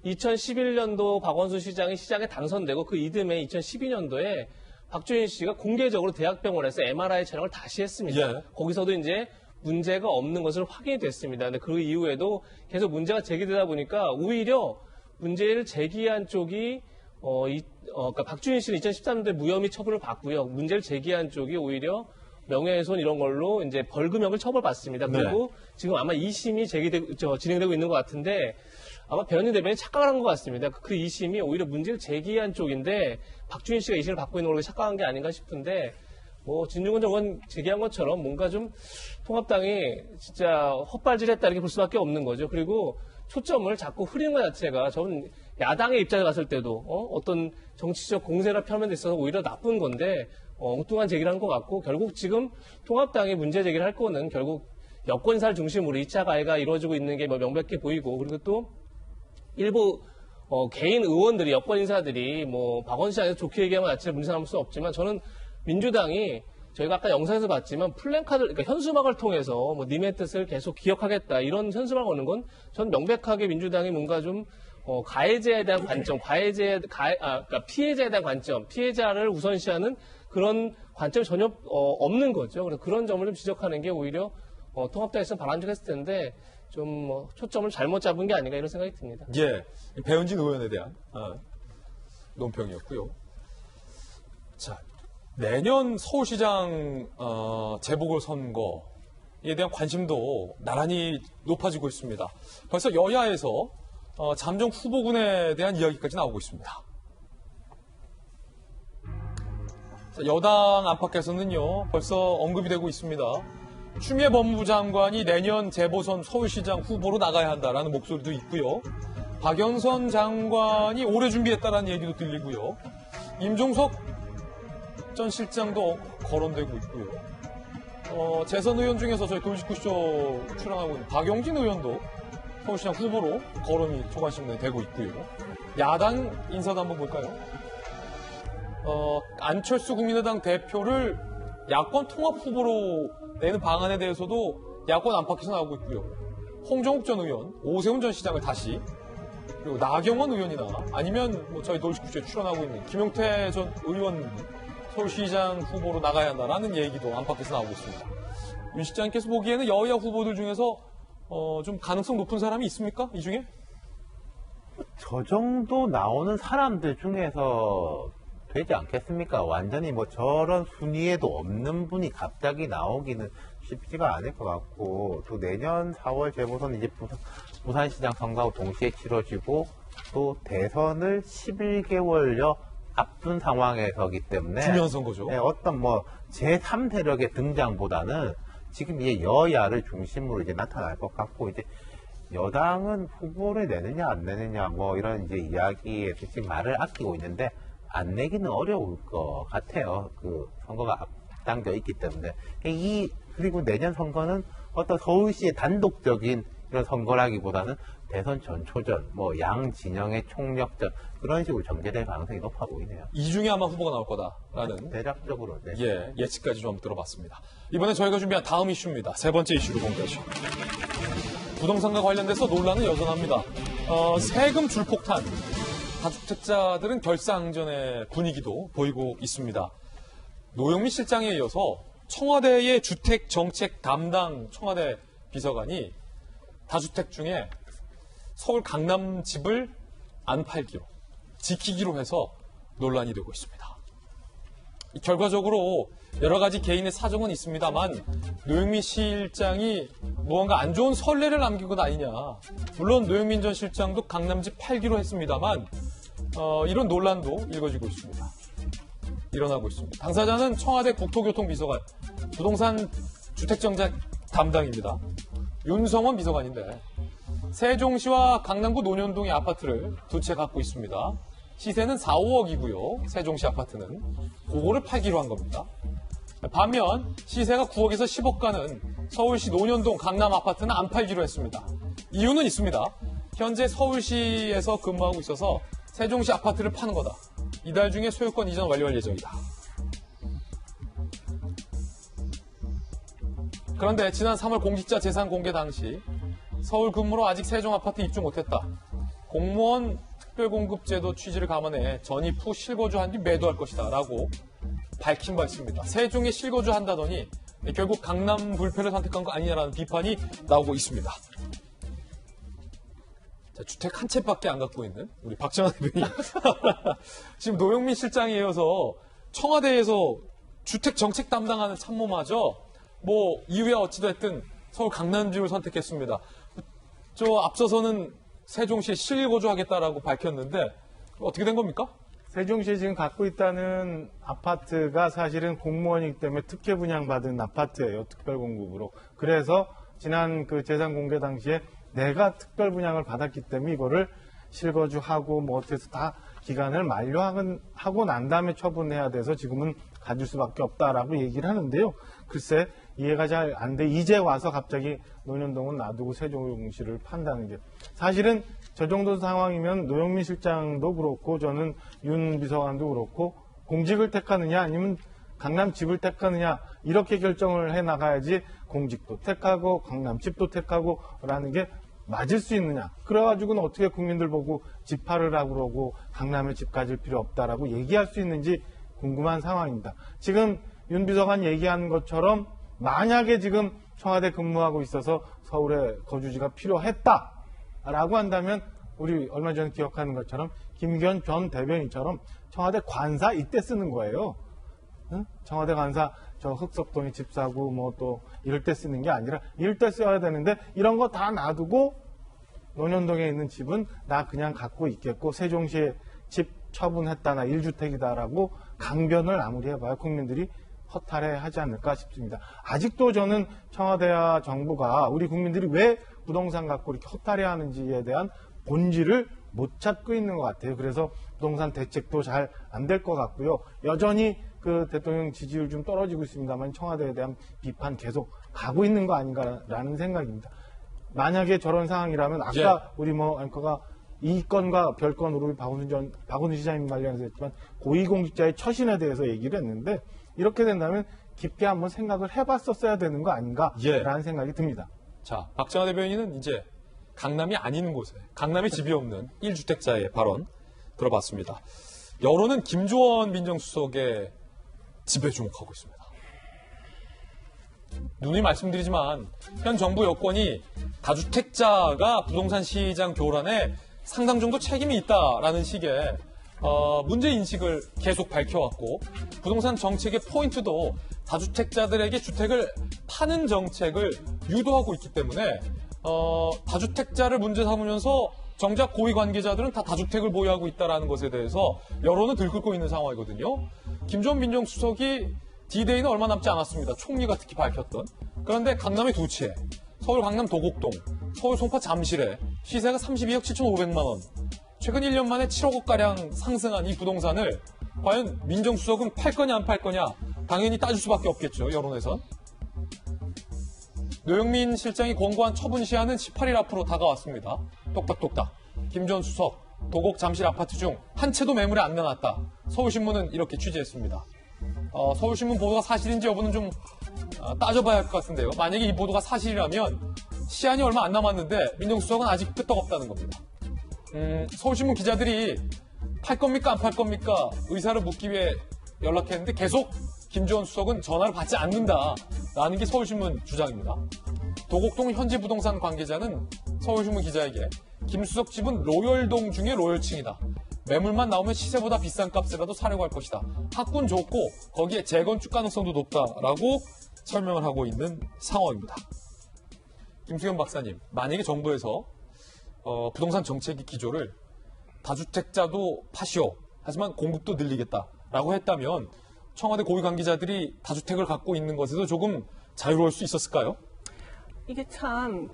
2011년도 박원순 시장이 시장에 당선되고 그 이듬해 2012년도에 박주신 씨가 공개적으로 대학병원에서 MRI 촬영을 다시 했습니다. 예. 거기서도 이제 문제가 없는 것으로 확인이 됐습니다. 근데 그 이후에도 계속 문제가 제기되다 보니까 오히려 문제를 제기한 쪽이 그러니까 박주신 씨는 2013년도에 무혐의 처분을 받고요. 문제를 제기한 쪽이 오히려 명예훼손 이런 걸로 이제 벌금형을 처벌받습니다. 그리고 지금 아마 2심이 진행되고 있는 것 같은데 아마 배현진 대변인이 착각을 한 것 같습니다. 그 2심이 오히려 문제를 제기한 쪽인데 박주신 씨가 2심을 받고 있는 걸로 착각한 게 아닌가 싶은데 진중권 장관 제기한 것처럼 뭔가 좀 통합당이 진짜 헛발질했다 이렇게 볼 수밖에 없는 거죠. 그리고 초점을 자꾸 흐리는 것 자체가 저는 야당의 입장에 갔을 때도 어떤 정치적 공세나 표현에 있어서 오히려 나쁜 건데 엉뚱한 제기를 한 것 같고 결국 지금 통합당이 문제 제기를 할 거는 결국 여권사를 중심으로 2차 가해가 이루어지고 있는 게 뭐 명백해 보이고 그리고 또 일부 개인 의원들이 여권 인사들이 뭐 박원순 시장에서 좋게 얘기하면 자체를 문제 삼을 수 없지만 저는 민주당이 저희가 아까 영상에서 봤지만 플랜카드, 그러니까 현수막을 통해서 뭐 님의 뜻을 계속 기억하겠다 이런 현수막을 거는 건 전 명백하게 민주당이 뭔가 좀 가해자에 대한 관점, 그러니까 피해자에 대한 관점, 피해자를 우선시하는 그런 관점이 전혀 없는 거죠. 그래서 그런 점을 좀 지적하는 게 오히려 통합당에서 바람직했을 텐데 좀 초점을 잘못 잡은 게 아닌가 이런 생각이 듭니다. 예, 배현진 의원에 대한 논평이었고요. 자, 내년 서울시장 재보궐선거에 대한 관심도 나란히 높아지고 있습니다. 벌써 여야에서 잠정 후보군에 대한 이야기까지 나오고 있습니다. 자, 여당 안팎에서는요 벌써 언급이 되고 있습니다. 추미애 법무부 장관이 내년 재보선 서울시장 후보로 나가야 한다라는 목소리도 있고요. 박영선 장관이 오래 준비했다라는 얘기도 들리고요. 임종석 전 실장도 거론되고 있고요. 재선 의원 중에서 저희 돌직구쇼 출연하고 있는 박용진 의원도 서울시장 후보로 거론이 조간신문에 되고 있고요. 야당 인사도 한번 볼까요? 안철수 국민의당 대표를 야권 통합 후보로 내는 방안에 대해서도 야권 안팎에서 나오고 있고요. 홍정욱 전 의원, 오세훈 전 시장을 다시, 그리고 나경원 의원이나 아니면 뭐 저희 돌직구쇼에 출연하고 있는 김용태 전 의원 서울시장 후보로 나가야 한다라는 얘기도 안팎에서 나오고 있습니다. 윤 실장님께서 보기에는 여야 후보들 중에서 좀 가능성 높은 사람이 있습니까? 이 중에? 저 정도 나오는 사람들 중에서 되지 않겠습니까? 완전히 뭐 저런 순위에도 없는 분이 갑자기 나오기는 쉽지가 않을 것 같고, 또 내년 4월 재보선 이제 부산시장 선거하고 동시에 치러지고, 또 대선을 11개월여 앞둔 상황에서기 때문에 중요한 선거죠. 네, 어떤 뭐 제3 세력의 등장보다는 지금 이제 여야를 중심으로 이제 나타날 것 같고, 이제 여당은 후보를 내느냐 안 내느냐 뭐 이런 이제 이야기에 지금 말을 아끼고 있는데 안 내기는 어려울 것 같아요. 그 선거가 앞당겨 있기 때문에. 그리고 내년 선거는 어떤 서울시의 단독적인 이런 선거라기보다는 대선 전초전, 뭐 양 진영의 총력전 그런 식으로 전개될 가능성이 높아 보이네요. 이 중에 아마 후보가 나올 거다라는 대략적으로 네. 예측까지 좀 들어봤습니다. 이번에 저희가 준비한 다음 이슈입니다. 세 번째 이슈로 공개하죠. 부동산과 관련돼서 논란은 여전합니다. 세금 줄폭탄, 다주택자들은 결상전의 분위기도 보이고 있습니다. 노영민 실장에 이어서 청와대의 주택정책 담당 청와대 비서관이 다주택 중에 서울 강남 집을 안 팔기로, 지키기로 해서 논란이 되고 있습니다. 결과적으로 여러 가지 개인의 사정은 있습니다만 노영민 실장이 무언가 안 좋은 선례를 남긴 것 아니냐. 물론 노영민 전 실장도 강남집 팔기로 했습니다만 이런 논란도 일어나고 있습니다. 당사자는 청와대 국토교통비서관, 부동산 주택정책 담당입니다. 윤성원 비서관인데 세종시와 강남구 논현동의 아파트를 두 채 갖고 있습니다. 시세는 4, 5억이고요. 세종시 아파트는 그거를 팔기로 한 겁니다. 반면 시세가 9억에서 10억 가는 서울시 논현동 강남 아파트는 안 팔기로 했습니다. 이유는 있습니다. 현재 서울시에서 근무하고 있어서 세종시 아파트를 파는 거다. 이달 중에 소유권 이전 완료할 예정이다. 그런데 지난 3월 공직자 재산 공개 당시 서울 근무로 아직 세종 아파트 입주 못했다. 공무원 특별공급제도 취지를 감안해 전입 후 실거주한 뒤 매도할 것이다 라고 밝힌 바 있습니다. 세종에 실거주한다더니 결국 강남 불패를 선택한 거 아니냐라는 비판이 나오고 있습니다. 자, 주택 한 채밖에 안 갖고 있는 우리 박정환 대변인 지금 노영민 실장에 이어서 청와대에서 주택 정책 담당하는 참모마저 뭐 이후에 어찌됐든 서울 강남집을 선택했습니다. 저 앞서서는 세종시에 실거주하겠다라고 밝혔는데 어떻게 된 겁니까? 세종시에 지금 갖고 있다는 아파트가 사실은 공무원이기 때문에 특혜 분양받은 아파트예요. 특별공급으로. 그래서 지난 그 재산 공개 당시에 내가 특별 분양을 받았기 때문에 이거를 실거주하고 뭐 어떻게 해서 다 기간을 만료하고 난 다음에 처분해야 돼서 지금은 가질 수밖에 없다라고 얘기를 하는데요. 글쎄 이해가 잘 안 돼. 이제 와서 갑자기 논현동은 놔두고 세종시를 판다는 게 사실은 저 정도 상황이면 노영민 실장도 그렇고 저는 윤 비서관도 그렇고 공직을 택하느냐 아니면 강남집을 택하느냐 이렇게 결정을 해 나가야지 공직도 택하고 강남집도 택하고 라는 게 맞을 수 있느냐. 그래가지고는 어떻게 국민들 보고 집 팔으라고 그러고 강남에 집 가질 필요 없다라고 얘기할 수 있는지 궁금한 상황입니다. 지금 윤 비서관 얘기하는 것처럼 만약에 지금 청와대 근무하고 있어서 서울에 거주지가 필요했다라고 한다면 우리 얼마 전에 기억하는 것처럼 김기현 전 대변인처럼 청와대 관사 이때 쓰는 거예요. 응? 청와대 관사 저 흑석동에 집 사고 뭐 또 이럴 때 쓰는 게 아니라 이럴 때 써야 되는데 이런 거 다 놔두고 논현동에 있는 집은 나 그냥 갖고 있겠고 세종시에 집 처분했다 나 1주택이다라고 강변을 아무리 해봐야 국민들이 허탈해하지 않을까 싶습니다. 아직도 저는 청와대와 정부가 우리 국민들이 왜 부동산 갖고 이렇게 허탈해하는지에 대한 본질을 못 찾고 있는 것 같아요. 그래서 부동산 대책도 잘 안 될 것 같고요. 여전히 그 대통령 지지율 좀 떨어지고 있습니다만 청와대에 대한 비판 계속 가고 있는 거 아닌가라는 생각입니다. 만약에 저런 상황이라면 아까 우리 뭐 앵커가 이 건과 별건으로 박원순 시장님 관련해서 했지만 고위공직자의 처신에 대해서 얘기를 했는데 이렇게 된다면 깊게 한번 생각을 해봤었어야 되는 거 아닌가라는 생각이 듭니다. 자, 박정아 대변인은 이제 강남이 아닌 곳에 강남에 집이 없는 1주택자의 발언 들어봤습니다. 여론은 김조원 민정수석의 집에 주목하고 있습니다. 누누이 말씀드리지만 현 정부 여권이 다주택자가 부동산 시장 교란에 상당 정도 책임이 있다라는 식의 문제인식을 계속 밝혀왔고 부동산 정책의 포인트도 다주택자들에게 주택을 파는 정책을 유도하고 있기 때문에 다주택자를 문제 삼으면서 정작 고위 관계자들은 다 다주택을 보유하고 있다는 것에 대해서 여론은 들끓고 있는 상황이거든요. 김조원 민정수석이 D-Day는 얼마 남지 않았습니다. 총리가 특히 밝혔던. 그런데 강남의 두 채, 서울 강남 도곡동, 서울 송파 잠실에 시세가 32억 7,500만 원. 최근 1년 만에 7억 원가량 상승한 이 부동산을 과연 민정수석은 팔 거냐 안 팔 거냐 당연히 따질 수밖에 없겠죠. 여론에선. 노영민 실장이 권고한 처분 시한은 18일 앞으로 다가왔습니다. 똑딱똑딱. 김 전 수석, 도곡 잠실 아파트 중 한 채도 매물에 안 내놨다. 서울신문은 이렇게 취재했습니다. 서울신문 보도가 사실인지 여부는 좀 따져봐야 할 것 같은데요. 만약에 이 보도가 사실이라면 시한이 얼마 안 남았는데 민정수석은 아직 끄떡없다는 겁니다. 서울신문 기자들이 팔 겁니까 안 팔 겁니까 의사를 묻기 위해 연락했는데 계속 김조원 수석은 전화를 받지 않는다라는 게 서울신문 주장입니다. 도곡동 현지 부동산 관계자는 서울신문 기자에게 김 수석 집은 로열동 중에 로열층이다. 매물만 나오면 시세보다 비싼 값이라도 사려고 할 것이다. 학군 좋고 거기에 재건축 가능성도 높다라고 설명을 하고 있는 상황입니다. 김수현 박사님, 만약에 정부에서 부동산 정책의 기조를 다주택자도 파시오. 하지만 공급도 늘리겠다라고 했다면 청와대 고위 관계자들이 다주택을 갖고 있는 것에도 조금 자유로울 수 있었을까요? 이게 참,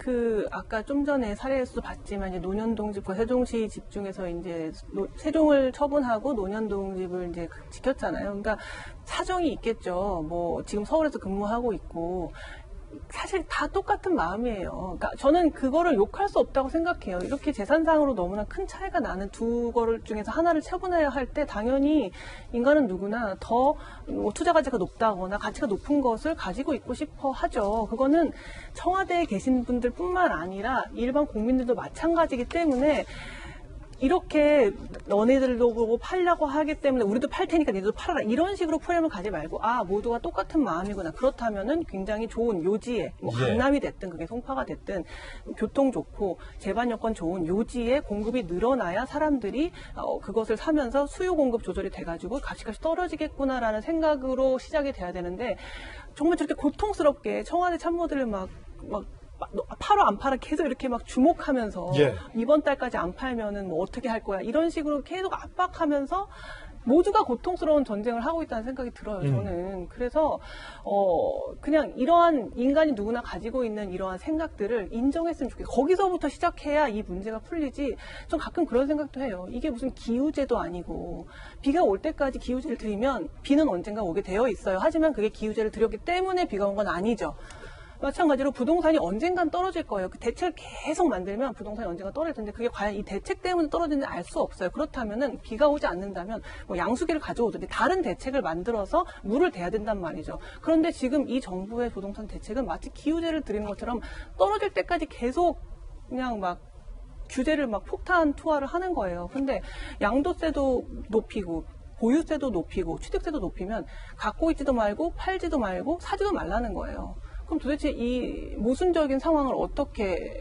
아까 좀 전에 사례에서도 봤지만, 이제 논현동 집과 세종시 집 중에서 이제 세종을 처분하고 논현동 집을 이제 지켰잖아요. 그러니까 사정이 있겠죠. 뭐, 지금 서울에서 근무하고 있고, 사실 다 똑같은 마음이에요. 그러니까 저는 그거를 욕할 수 없다고 생각해요. 이렇게 재산상으로 너무나 큰 차이가 나는 두 거를 중에서 하나를 처분해야 할 때 당연히 인간은 누구나 더 투자 가치가 높다거나 가치가 높은 것을 가지고 있고 싶어 하죠. 그거는 청와대에 계신 분들뿐만 아니라 일반 국민들도 마찬가지이기 때문에 이렇게 너네들도 보고 팔려고 하기 때문에 우리도 팔 테니까 너희도 팔아라 이런 식으로 프레임을 가지 말고 모두가 똑같은 마음이구나. 그렇다면은 굉장히 좋은 요지에 강남이 됐든 그게 송파가 됐든 교통 좋고 재반 여건 좋은 요지에 공급이 늘어나야 사람들이 그것을 사면서 수요 공급 조절이 돼가지고 값이 떨어지겠구나라는 생각으로 시작이 돼야 되는데 정말 저렇게 고통스럽게 청와대 참모들을 막 팔어 안 팔아 계속 이렇게 막 주목하면서 이번 달까지 안 팔면은 뭐 어떻게 할 거야 이런 식으로 계속 압박하면서 모두가 고통스러운 전쟁을 하고 있다는 생각이 들어요, 저는. 그래서, 그냥 이러한 인간이 누구나 가지고 있는 이러한 생각들을 인정했으면 좋겠어요. 거기서부터 시작해야 이 문제가 풀리지. 전 가끔 그런 생각도 해요. 이게 무슨 기우제도 아니고, 비가 올 때까지 기우제를 드리면 비는 언젠가 오게 되어 있어요. 하지만 그게 기우제를 드렸기 때문에 비가 온 건 아니죠. 마찬가지로 부동산이 언젠간 떨어질 거예요. 그 대책을 계속 만들면 부동산이 언젠가 떨어질 텐데 그게 과연 이 대책 때문에 떨어지는지 알 수 없어요. 그렇다면은 비가 오지 않는다면 뭐 양수기를 가져오든지 다른 대책을 만들어서 물을 대야 된단 말이죠. 그런데 지금 이 정부의 부동산 대책은 마치 기우제를 드리는 것처럼 떨어질 때까지 계속 그냥 막 규제를 막 폭탄 투하를 하는 거예요. 근데 양도세도 높이고 보유세도 높이고 취득세도 높이면 갖고 있지도 말고 팔지도 말고 사지도 말라는 거예요. 그럼 도대체 이 모순적인 상황을 어떻게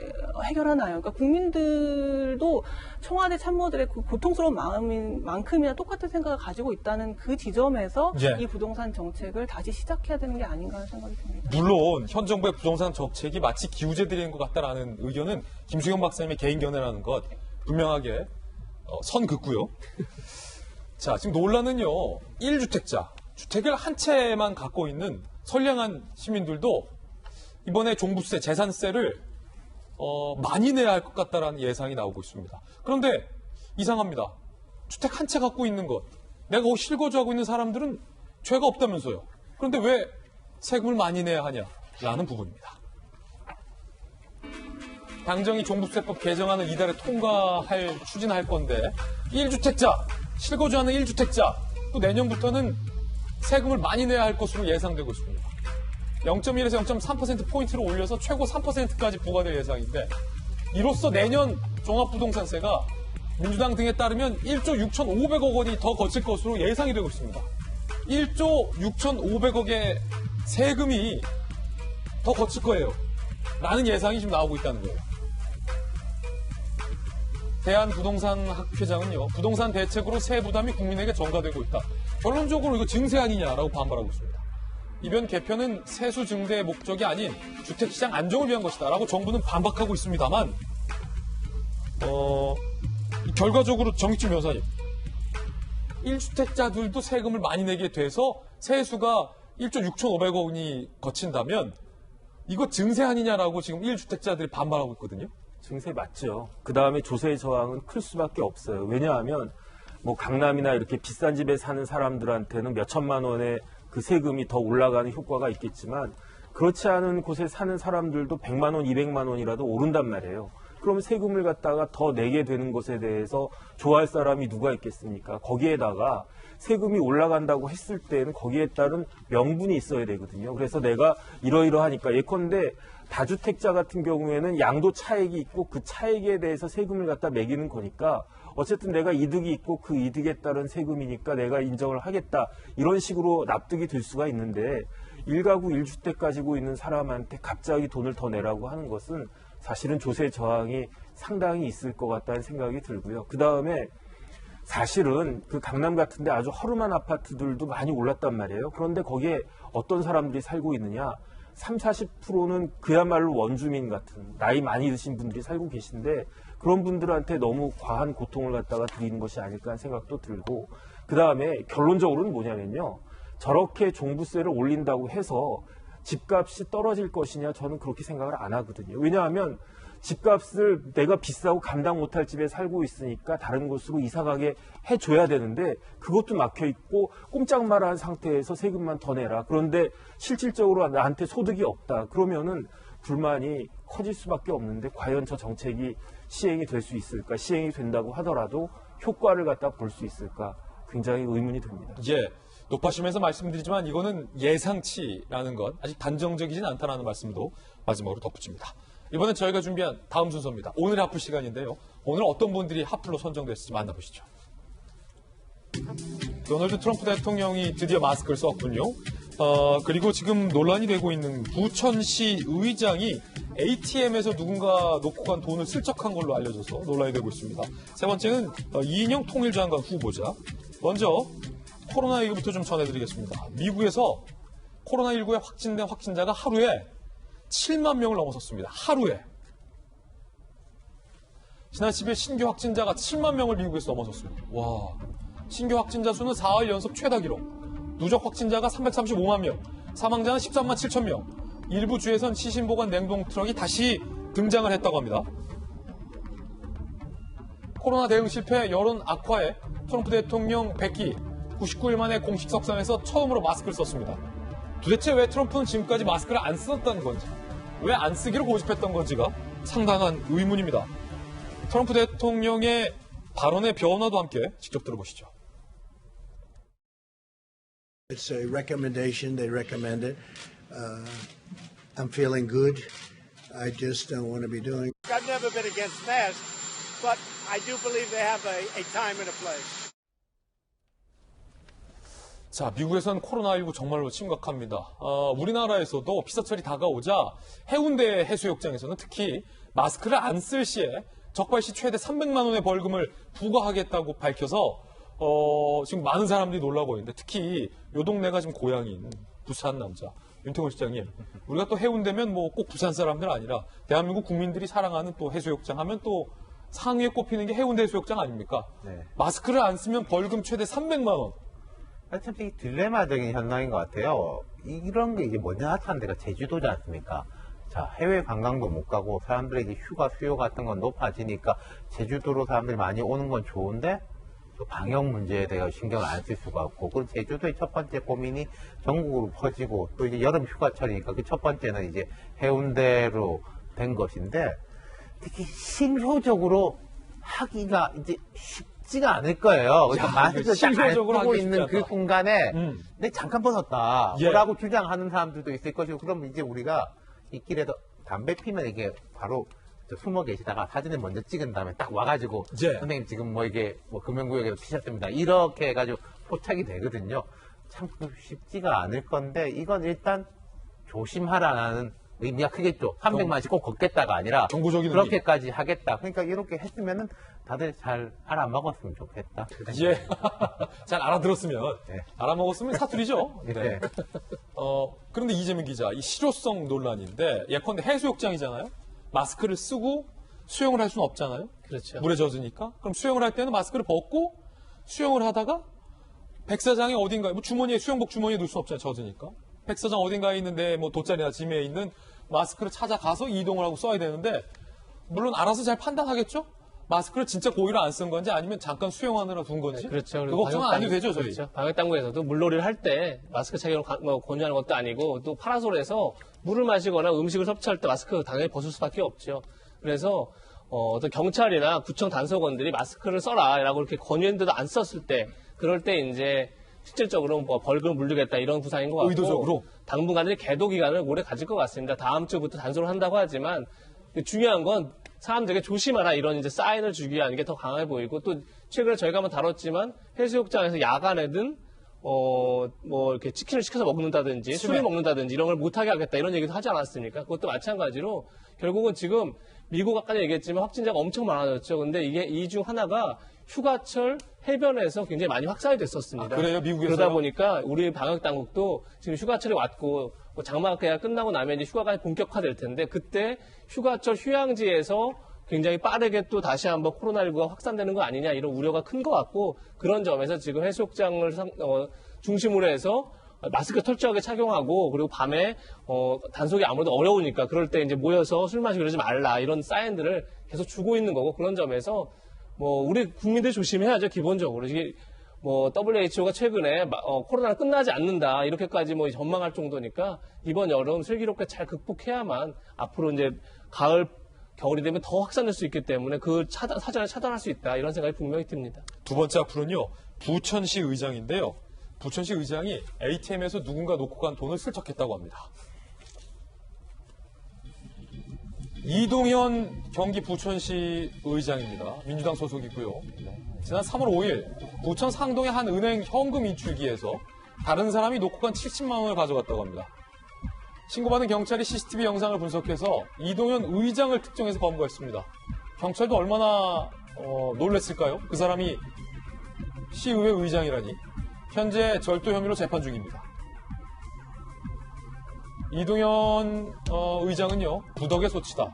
해결하나요? 그러니까 국민들도 청와대 참모들의 그 고통스러운 마음인 만큼이나 똑같은 생각을 가지고 있다는 그 지점에서 이 부동산 정책을 다시 시작해야 되는 게 아닌가 하는 생각이 듭니다. 물론 현 정부의 부동산 정책이 마치 기우제 드리는 것 같다라는 의견은 김수경 박사님의 개인 견해라는 것 분명하게 선 긋고요. 자, 지금 논란은요. 1주택자, 주택을 한 채만 갖고 있는 선량한 시민들도 이번에 종부세, 재산세를 많이 내야 할 것 같다라는 예상이 나오고 있습니다. 그런데 이상합니다. 주택 한 채 갖고 있는 것, 내가 거기 실거주하고 있는 사람들은 죄가 없다면서요. 그런데 왜 세금을 많이 내야 하냐라는 부분입니다. 당정이 종부세법 개정안을 이달에 추진할 건데 1주택자, 실거주하는 1주택자, 또 내년부터는 세금을 많이 내야 할 것으로 예상되고 있습니다. 0.1에서 0.3%포인트를 올려서 최고 3%까지 부과될 예상인데 이로써 내년 종합부동산세가 민주당 등에 따르면 1조 6,500억 원이 더 거칠 것으로 예상이 되고 있습니다. 1조 6,500억의 세금이 더 거칠 거예요. 라는 예상이 지금 나오고 있다는 거예요. 대한부동산학회장은요. 부동산 대책으로 세 부담이 국민에게 전가되고 있다. 결론적으로 이거 증세 아니냐라고 반발하고 있습니다. 이번 개편은 세수 증대의 목적이 아닌 주택시장 안정을 위한 것이다 라고 정부는 반박하고 있습니다만 결과적으로 정익준 변호사님 1주택자들도 세금을 많이 내게 돼서 세수가 1조 6,500억 원이 거친다면 이거 증세 아니냐라고 지금 1주택자들이 반발하고 있거든요. 증세 맞죠. 그 다음에 조세 저항은 클 수밖에 없어요. 왜냐하면 뭐 강남이나 이렇게 비싼 집에 사는 사람들한테는 몇 천만 원의 그 세금이 더 올라가는 효과가 있겠지만 그렇지 않은 곳에 사는 사람들도 100만 원, 200만 원이라도 오른단 말이에요. 그러면 세금을 갖다가 더 내게 되는 것에 대해서 좋아할 사람이 누가 있겠습니까? 거기에다가 세금이 올라간다고 했을 때는 거기에 따른 명분이 있어야 되거든요. 그래서 내가 이러이러하니까 예컨대 다주택자 같은 경우에는 양도 차익이 있고 그 차익에 대해서 세금을 갖다 매기는 거니까 어쨌든 내가 이득이 있고 그 이득에 따른 세금이니까 내가 인정을 하겠다. 이런 식으로 납득이 될 수가 있는데 1가구 1주택 가지고 있는 사람한테 갑자기 돈을 더 내라고 하는 것은 사실은 조세 저항이 상당히 있을 것 같다는 생각이 들고요. 그 다음에 사실은 그 강남 같은데 아주 허름한 아파트들도 많이 올랐단 말이에요. 그런데 거기에 어떤 사람들이 살고 있느냐. 30-40%는 그야말로 원주민 같은 나이 많이 드신 분들이 살고 계신데 그런 분들한테 너무 과한 고통을 갖다가 드리는 것이 아닐까 하는 생각도 들고 그 다음에 결론적으로는 뭐냐면요. 저렇게 종부세를 올린다고 해서 집값이 떨어질 것이냐 저는 그렇게 생각을 안 하거든요. 왜냐하면 집값을 내가 비싸고 감당 못할 집에 살고 있으니까 다른 곳으로 이사가게 해줘야 되는데 그것도 막혀있고 꼼짝말한 상태에서 세금만 더 내라. 그런데 실질적으로 나한테 소득이 없다. 그러면은 불만이 커질 수밖에 없는데 과연 저 정책이 시행이 될 수 있을까? 시행이 된다고 하더라도 효과를 갖다 볼 수 있을까? 굉장히 의문이 듭니다. 예. 높아심에서 말씀드리지만 이거는 예상치라는 것 아직 단정적이진 않다는 말씀도 마지막으로 덧붙입니다. 이번엔 저희가 준비한 다음 순서입니다. 오늘의 하플 시간인데요. 오늘 어떤 분들이 하플로 선정됐을지 만나보시죠. 도널드 트럼프 대통령이 드디어 마스크를 썼군요. 그리고 지금 논란이 되고 있는 부천시 의장이 ATM에서 누군가 놓고 간 돈을 슬쩍한 걸로 알려져서 논란이 되고 있습니다. 세 번째는 이인영 통일장관 후보자. 먼저 코로나19부터 좀 전해드리겠습니다. 미국에서 코로나19에 확진된 확진자가 하루에 7만 명을 넘어섰습니다. 하루에. 지난 10일 신규 확진자가 7만 명을 미국에서 넘어섰습니다. 와, 신규 확진자 수는 4일 연속 최다 기록. 누적 확진자가 335만 명, 사망자는 13만 7천 명. 일부 주에선 시신보관 냉동 트럭이 다시 등장을 했다고 합니다. 코로나 대응 실패, 여론 악화에 트럼프 대통령 100기 99일 만에 공식 석상에서 처음으로 마스크를 썼습니다. 도대체 왜 트럼프는 지금까지 마스크를 안 썼다는 건지, 왜 안 쓰기로 고집했던 건지가 상당한 의문입니다. 트럼프 대통령의 발언의 변화도 함께 직접 들어보시죠. It's a recommendation. They recommend it. I'm feeling good. I just don't want to be doing. I've never been against masks, but I do believe they have a time and a place. 자, 미국에선 코로나19 정말로 심각합니다. 우리나라에서도 피서철이 다가오자 해운대 해수욕장에서는 특히 마스크를 안 쓸 시에 적발시 최대 300만 원의 벌금을 부과하겠다고 밝혀서 지금 많은 사람들이 놀라고 있는데, 특히 요 동네가 지금 고향인 부산 남자 윤태곤 시장님, 우리가 또 해운대면 뭐 꼭 부산 사람들 아니라 대한민국 국민들이 사랑하는 또 해수욕장 하면 또 상위에 꼽히는 게 해운대 해수욕장 아닙니까? 네. 마스크를 안 쓰면 벌금 최대 300만 원. 참 딜레마적인 현상인 것 같아요. 이런 게 이제 먼저 나타난 데가 제주도지 않습니까? 자, 해외 관광도 못 가고 사람들의 이제 휴가 수요 같은 건 높아지니까 제주도로 사람들이 많이 오는 건 좋은데 또 방역 문제에 대해 신경을 안 쓸 수가 없고, 그리고 제주도의 첫 번째 고민이 전국으로 퍼지고 또 이제 여름 휴가철이니까 그 첫 번째는 이제 해운대로 된 것인데, 특히 실효적으로 하기가 이제 쉽지가 않을 거예요. 그러니까 마스크를 딱 안 쓰고 있는 그 순간에 내 잠깐 벗었다 라고 주장하는 사람들도 있을 것이고, 그럼 이제 우리가 이 길에서 담배 피면 이게 바로 숨어 계시다가 사진을 먼저 찍은 다음에 딱 와가지고 선생님 지금 뭐 이게 뭐 금연구역에서 피셨습니다 이렇게 해가지고 포착이 되거든요. 참 쉽지가 않을 건데, 이건 일단 조심하라는 의미가 크겠죠. 300만씩 꼭 걷겠다가 아니라 정부적인 그렇게까지 하겠다. 그러니까 이렇게 했으면은 다들 잘 알아먹었으면 좋겠다. 예. 잘 알아들었으면, 알아먹었으면 사투리죠. 네. 그런데 이재명 기자, 이 실효성 논란인데, 예컨대 해수욕장이잖아요. 마스크를 쓰고 수영을 할 수는 없잖아요. 그렇죠. 물에 젖으니까. 그럼 수영을 할 때는 마스크를 벗고 수영을 하다가 백사장이 어딘가에, 뭐 주머니에, 수영복 주머니에 넣을 수 없잖아요. 젖으니까. 백사장 어딘가에 있는데, 뭐 돗자리나 짐에 있는 마스크를 찾아가서 이동을 하고 써야 되는데, 물론 알아서 잘 판단하겠죠? 마스크를 진짜 고의로 안 쓴 건지 아니면 잠깐 수영하느라 둔 건지. 네, 그렇죠. 그 걱정은 안 해도 되죠, 저희. 그렇죠. 방역당국에서도 물놀이를 할 때 마스크 착용을 권유하는 것도 아니고, 또 파라솔에서 물을 마시거나 음식을 섭취할 때 마스크 당연히 벗을 수밖에 없죠. 그래서 어떤 경찰이나 구청 단속원들이 마스크를 써라라고 이렇게 권유했는데도 안 썼을 때, 그럴 때 이제 실질적으로 뭐 벌금을 물리겠다 이런 구상인 것 같고, 의도적으로 당분간의 계도 기간을 오래 가질 것 같습니다. 다음 주부터 단속을 한다고 하지만, 중요한 건 사람들에게 조심하라 이런 이제 사인을 주기 위한 게 더 강해 보이고, 또 최근에 저희가 한번 다뤘지만 해수욕장에서 야간에든 뭐 이렇게 치킨을 시켜서 먹는다든지 술을 먹는다든지 이런 걸 못하게 하겠다 이런 얘기도 하지 않았습니까? 그것도 마찬가지로 결국은 지금 미국 아까 얘기했지만 확진자가 엄청 많아졌죠. 근데 이게 이 중 하나가 휴가철 해변에서 굉장히 많이 확산이 됐었습니다. 그래요? 미국에서요? 그러다 보니까 우리 방역 당국도 지금 휴가철이 왔고 뭐 장마가 끝나고 나면 이제 휴가가 본격화될 텐데, 그때 휴가철 휴양지에서 굉장히 빠르게 또 다시 한번 코로나19가 확산되는 거 아니냐 이런 우려가 큰 것 같고, 그런 점에서 지금 해수욕장을 중심으로 해서 마스크 철저하게 착용하고, 그리고 밤에 단속이 아무래도 어려우니까 그럴 때 이제 모여서 술 마시고 그러지 말라 이런 사인들을 계속 주고 있는 거고, 그런 점에서 뭐 우리 국민들이 조심해야죠. 기본적으로 이게 뭐 WHO가 최근에 코로나가 끝나지 않는다 이렇게까지 뭐 전망할 정도니까 이번 여름 슬기롭게 잘 극복해야만 앞으로 이제 가을 겨울이 되면 더 확산될 수 있기 때문에 그 사전에 차단할 수 있다 이런 생각이 분명히 듭니다. 두 번째 앞으로는요, 부천시 의장인데요. 부천시 의장이 ATM에서 누군가 놓고 간 돈을 슬쩍했다고 합니다. 이동현 경기 부천시 의장입니다. 민주당 소속이고요. 지난 3월 5일 부천 상동의 한 은행 현금 인출기에서 다른 사람이 놓고 간 70만 원을 가져갔다고 합니다. 신고받은 경찰이 CCTV 영상을 분석해서 이동현 의장을 특정해서 검거했습니다. 경찰도 얼마나 놀랬을까요? 그 사람이 시의회 의장이라니. 현재 절도 혐의로 재판 중입니다. 이동현 의장은요, 부덕의 소치다.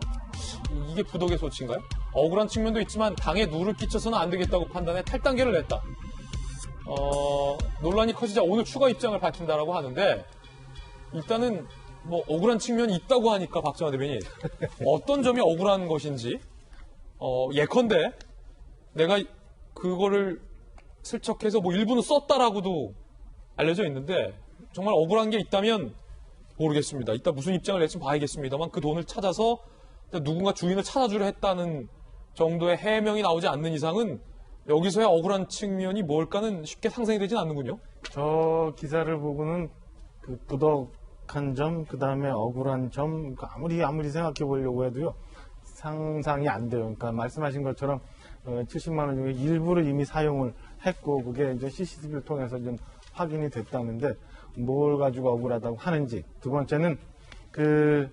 이게 부덕의 소치인가요? 억울한 측면도 있지만 당에 누를 끼쳐서는 안 되겠다고 판단해 탈당계를 냈다. 논란이 커지자 오늘 추가 입장을 밝힌다라고 하는데 일단은 뭐 억울한 측면이 있다고 하니까 박정환 대변인 어떤 점이 억울한 것인지 예컨대 내가 그거를 슬쩍해서 뭐 일부는 썼다라고도 알려져 있는데 정말 억울한 게 있다면 모르겠습니다. 이따 무슨 입장을 낼지 봐야겠습니다만 그 돈을 찾아서 누군가 주인을 찾아주려 했다는 정도의 해명이 나오지 않는 이상은 여기서의 억울한 측면이 뭘까는 쉽게 상상이 되진 않는군요. 저 기사를 보고는 그 부덕한 점, 그 다음에 억울한 점, 아무리 생각해 보려고 해도요, 상상이 안 돼요. 그러니까 말씀하신 것처럼 70만 원 중에 일부를 이미 사용을 했고, 그게 이제 CCTV를 통해서 좀 확인이 됐다는데, 뭘 가지고 억울하다고 하는지. 두 번째는 그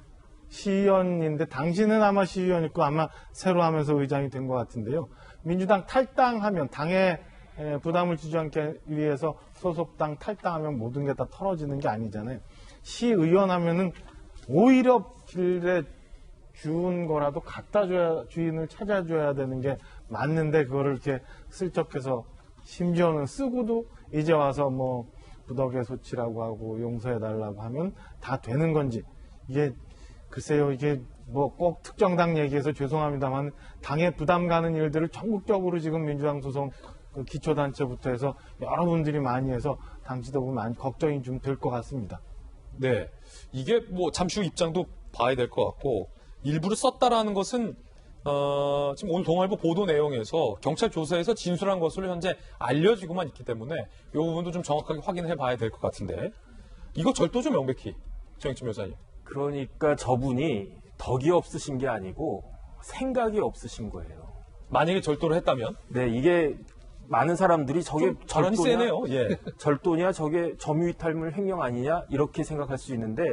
시의원인데, 당신은 아마 시의원이고 아마 새로 하면서 의장이 된 것 같은데요. 민주당 탈당하면, 당에 부담을 주지 않기 위해서 소속당 탈당하면 모든 게 다 털어지는 게 아니잖아요. 시의원 하면은 오히려 길에 주운 거라도 갖다 줘야, 주인을 찾아줘야 되는 게 맞는데, 그거를 이렇게 슬쩍해서 심지어는 쓰고도 이제 와서 뭐 부덕의 소치라고 하고 용서해달라고 하면 다 되는 건지, 이게 글쎄요, 이게 뭐 꼭 특정 당 얘기해서 죄송합니다만 당에 부담 가는 일들을 전국적으로 지금 민주당 소속 그 기초단체부터 해서 여러분들이 많이 해서 당 지도부 많이 걱정이 좀 될 것 같습니다. 네, 이게 뭐 잠시 후 입장도 봐야 될 것 같고, 일부를 썼다라는 것은 지금 오늘 동아일보 보도 내용에서 경찰 조사에서 진술한 것으로 현재 알려지고만 있기 때문에 이 부분도 좀 정확하게 확인해 봐야 될 것 같은데, 이거 절도죠, 명백히. 정익진 변호사님. 그러니까 저분이 덕이 없으신 게 아니고 생각이 없으신 거예요. 만약에 절도를 했다면? 네, 이게 많은 사람들이 저게 발언이 세네요. 예. 절도냐, 저게 점유이탈물 횡령 아니냐 이렇게 생각할 수 있는데,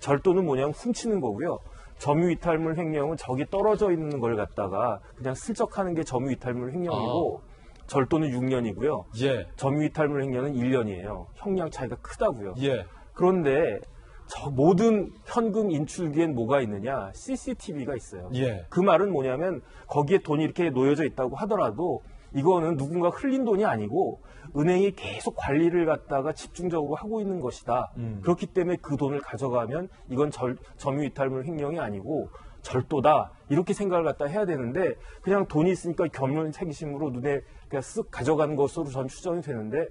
절도는 뭐냐면 훔치는 거고요. 점유이탈물 횡령은 저기 떨어져 있는 걸 갖다가 그냥 슬쩍 하는 게 점유이탈물 횡령이고, 절도는 6년이고요. 예. 점유이탈물 횡령은 1년이에요. 형량 차이가 크다고요. 예. 그런데 저 모든 현금 인출기엔 뭐가 있느냐? CCTV가 있어요. 예. 그 말은 뭐냐면 거기에 돈이 이렇게 놓여져 있다고 하더라도 이거는 누군가 흘린 돈이 아니고 은행이 계속 관리를 갖다가 집중적으로 하고 있는 것이다. 그렇기 때문에 그 돈을 가져가면 이건 점유이탈물 횡령이 아니고 절도다. 이렇게 생각을 갖다 해야 되는데, 그냥 돈이 있으니까 겸손 책임심으로 눈에 그냥 쓱 가져간 것으로 전 추정이 되는데,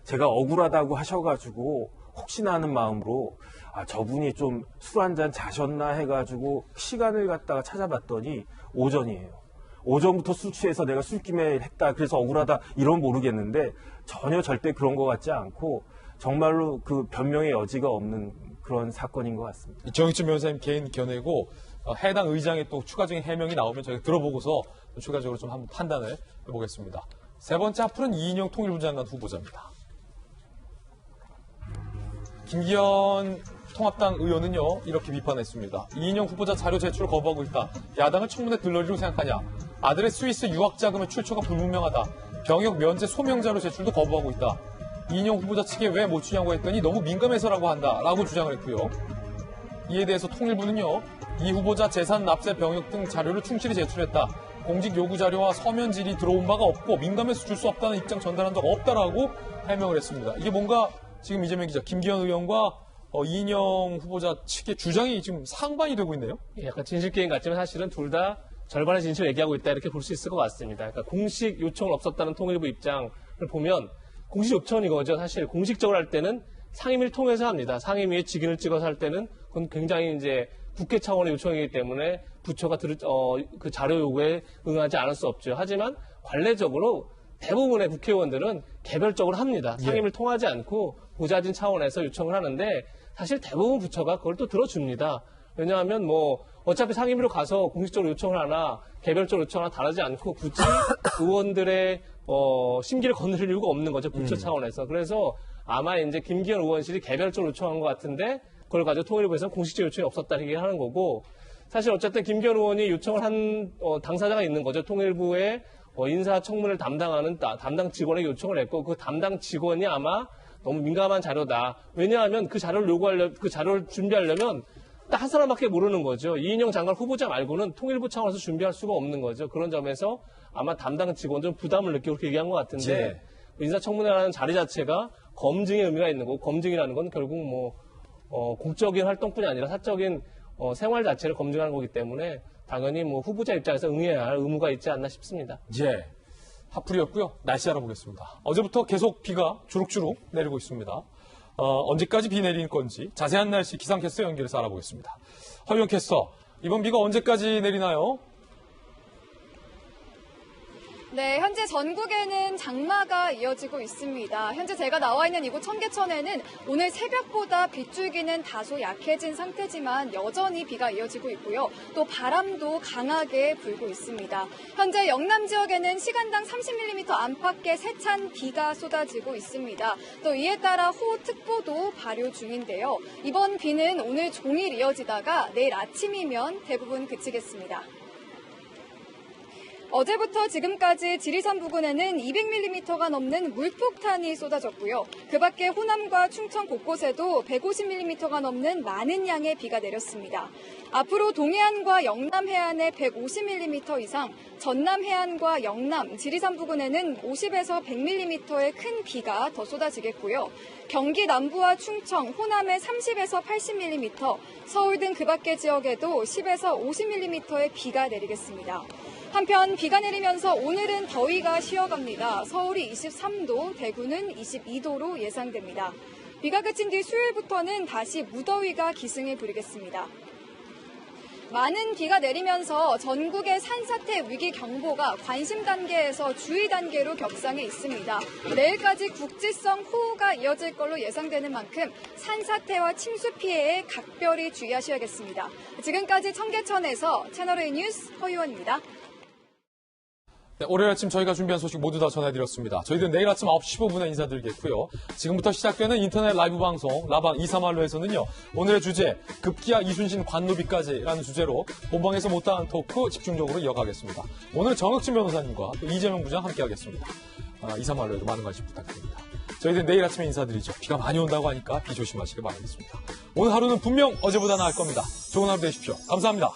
제가 억울하다고 하셔가지고 혹시나 하는 마음으로 저분이 좀 술 한잔 자셨나 해가지고 시간을 갖다가 찾아봤더니 오전이에요. 오전부터 술 취해서 내가 술김에 했다, 그래서 억울하다, 이런 모르겠는데 전혀 절대 그런 것 같지 않고 정말로 그 변명의 여지가 없는 그런 사건인 것 같습니다. 정익진 변호사님 개인 견해고, 해당 의장의 또 추가적인 해명이 나오면 저희가 들어보고서 추가적으로 좀 한번 판단을 해보겠습니다. 세 번째 앞으로는 이인영 통일부 장관 후보자입니다. 김기현 통합당 의원은요, 이렇게 비판했습니다. 이인영 후보자 자료 제출을 거부하고 있다. 야당을 청문회 들러리로 생각하냐. 아들의 스위스 유학 자금의 출처가 불분명하다. 병역 면제 소명자료 제출도 거부하고 있다. 이인영 후보자 측에 왜 못 주냐고 했더니 너무 민감해서라고 한다라고 주장을 했고요. 이에 대해서 통일부는요, 이 후보자 재산 납세 병역 등 자료를 충실히 제출했다. 공직 요구 자료와 서면 질의 들어온 바가 없고 민감해서 줄 수 없다는 입장 전달한 적 없다라고 해명을 했습니다. 이게 뭔가 지금 이재명 기자, 김기현 의원과 이인영 후보자 측의 주장이 지금 상반이 되고 있네요. 약간 진실게임 같지만 사실은 둘 다 절반의 진실을 얘기하고 있다, 이렇게 볼 수 있을 것 같습니다. 그러니까 공식 요청은 없었다는 통일부 입장을 보면 공식 요청은 이거죠. 사실 공식적으로 할 때는 상임위를 통해서 합니다. 상임위에 직인을 찍어서 할 때는 그건 굉장히 이제 국회 차원의 요청이기 때문에 부처가 그 자료 요구에 응하지 않을 수 없죠. 하지만 관례적으로 대부분의 국회의원들은 개별적으로 합니다. 상임을 통하지 않고 보좌진 차원에서 요청을 하는데, 사실 대부분 부처가 그걸 또 들어줍니다. 왜냐하면 뭐 어차피 상임위로 가서 공식적으로 요청을 하나 개별적으로 요청을 하나 다르지 않고 굳이 의원들의 심기를 건드릴 이유가 없는 거죠, 부처 차원에서. 그래서 아마 이제 김기현 의원실이 개별적으로 요청한 것 같은데, 그걸 가지고 통일부에서는 공식적 요청이 없었다는 얘기를 하는 거고, 사실 어쨌든 김기현 의원이 요청을 한 당사자가 있는 거죠. 통일부에 인사청문회를 담당하는 담당 직원에게 요청을 했고, 그 담당 직원이 아마 너무 민감한 자료다. 왜냐하면 그 자료를 그 자료를 준비하려면 딱 한 사람밖에 모르는 거죠. 이인영 장관 후보자 말고는 통일부 차원에서 준비할 수가 없는 거죠. 그런 점에서 아마 담당 직원들은 부담을 느끼고 그렇게 얘기한 것 같은데, 인사청문회라는 자리 자체가 검증의 의미가 있는 거고, 검증이라는 건 결국 뭐 공적인 활동뿐이 아니라 사적인 생활 자체를 검증하는 거기 때문에 당연히 뭐 후보자 입장에서 응해야 할 의무가 있지 않나 싶습니다. 예. 하풀이었고요. 날씨 알아보겠습니다. 어제부터 계속 비가 주룩주룩 내리고 있습니다. 언제까지 비 내릴 건지 자세한 날씨 기상캐스터 연결해서 알아보겠습니다. 허윤 캐스터, 이번 비가 언제까지 내리나요? 네, 현재 전국에는 장마가 이어지고 있습니다. 현재 제가 나와 있는 이곳 청계천에는 오늘 새벽보다 빗줄기는 다소 약해진 상태지만 여전히 비가 이어지고 있고요. 또 바람도 강하게 불고 있습니다. 현재 영남 지역에는 시간당 30mm 안팎의 세찬 비가 쏟아지고 있습니다. 또 이에 따라 호우특보도 발효 중인데요. 이번 비는 오늘 종일 이어지다가 내일 아침이면 대부분 그치겠습니다. 어제부터 지금까지 지리산 부근에는 200mm가 넘는 물폭탄이 쏟아졌고요. 그 밖에 호남과 충청 곳곳에도 150mm가 넘는 많은 양의 비가 내렸습니다. 앞으로 동해안과 영남 해안에 150mm 이상, 전남 해안과 영남, 지리산 부근에는 50에서 100mm의 큰 비가 더 쏟아지겠고요. 경기 남부와 충청, 호남에 30에서 80mm, 서울 등 그 밖의 지역에도 10에서 50mm의 비가 내리겠습니다. 한편 비가 내리면서 오늘은 더위가 쉬어갑니다. 서울이 23도, 대구는 22도로 예상됩니다. 비가 그친 뒤 수요일부터는 다시 무더위가 기승을 부리겠습니다. 많은 비가 내리면서 전국의 산사태 위기 경보가 관심 단계에서 주의 단계로 격상해 있습니다. 내일까지 국지성 호우가 이어질 걸로 예상되는 만큼 산사태와 침수 피해에 각별히 주의하셔야겠습니다. 지금까지 청계천에서 채널A 뉴스 허유원입니다. 네, 월요일 아침 저희가 준비한 소식 모두 다 전해드렸습니다. 저희들은 내일 아침 9시 15분에 인사드리겠고요. 지금부터 시작되는 인터넷 라이브 방송 라방 231로에서는요. 오늘의 주제 급기야 이순신 관노비까지라는 주제로 본방에서 못다한 토크 집중적으로 이어가겠습니다. 오늘 정혁진 변호사님과 또 이재명 부장 함께하겠습니다. 231로에도 많은 관심 부탁드립니다. 저희들은 내일 아침에 인사드리죠. 비가 많이 온다고 하니까 비 조심하시길 바라겠습니다. 오늘 하루는 분명 어제보다 나을 겁니다. 좋은 하루 되십시오. 감사합니다.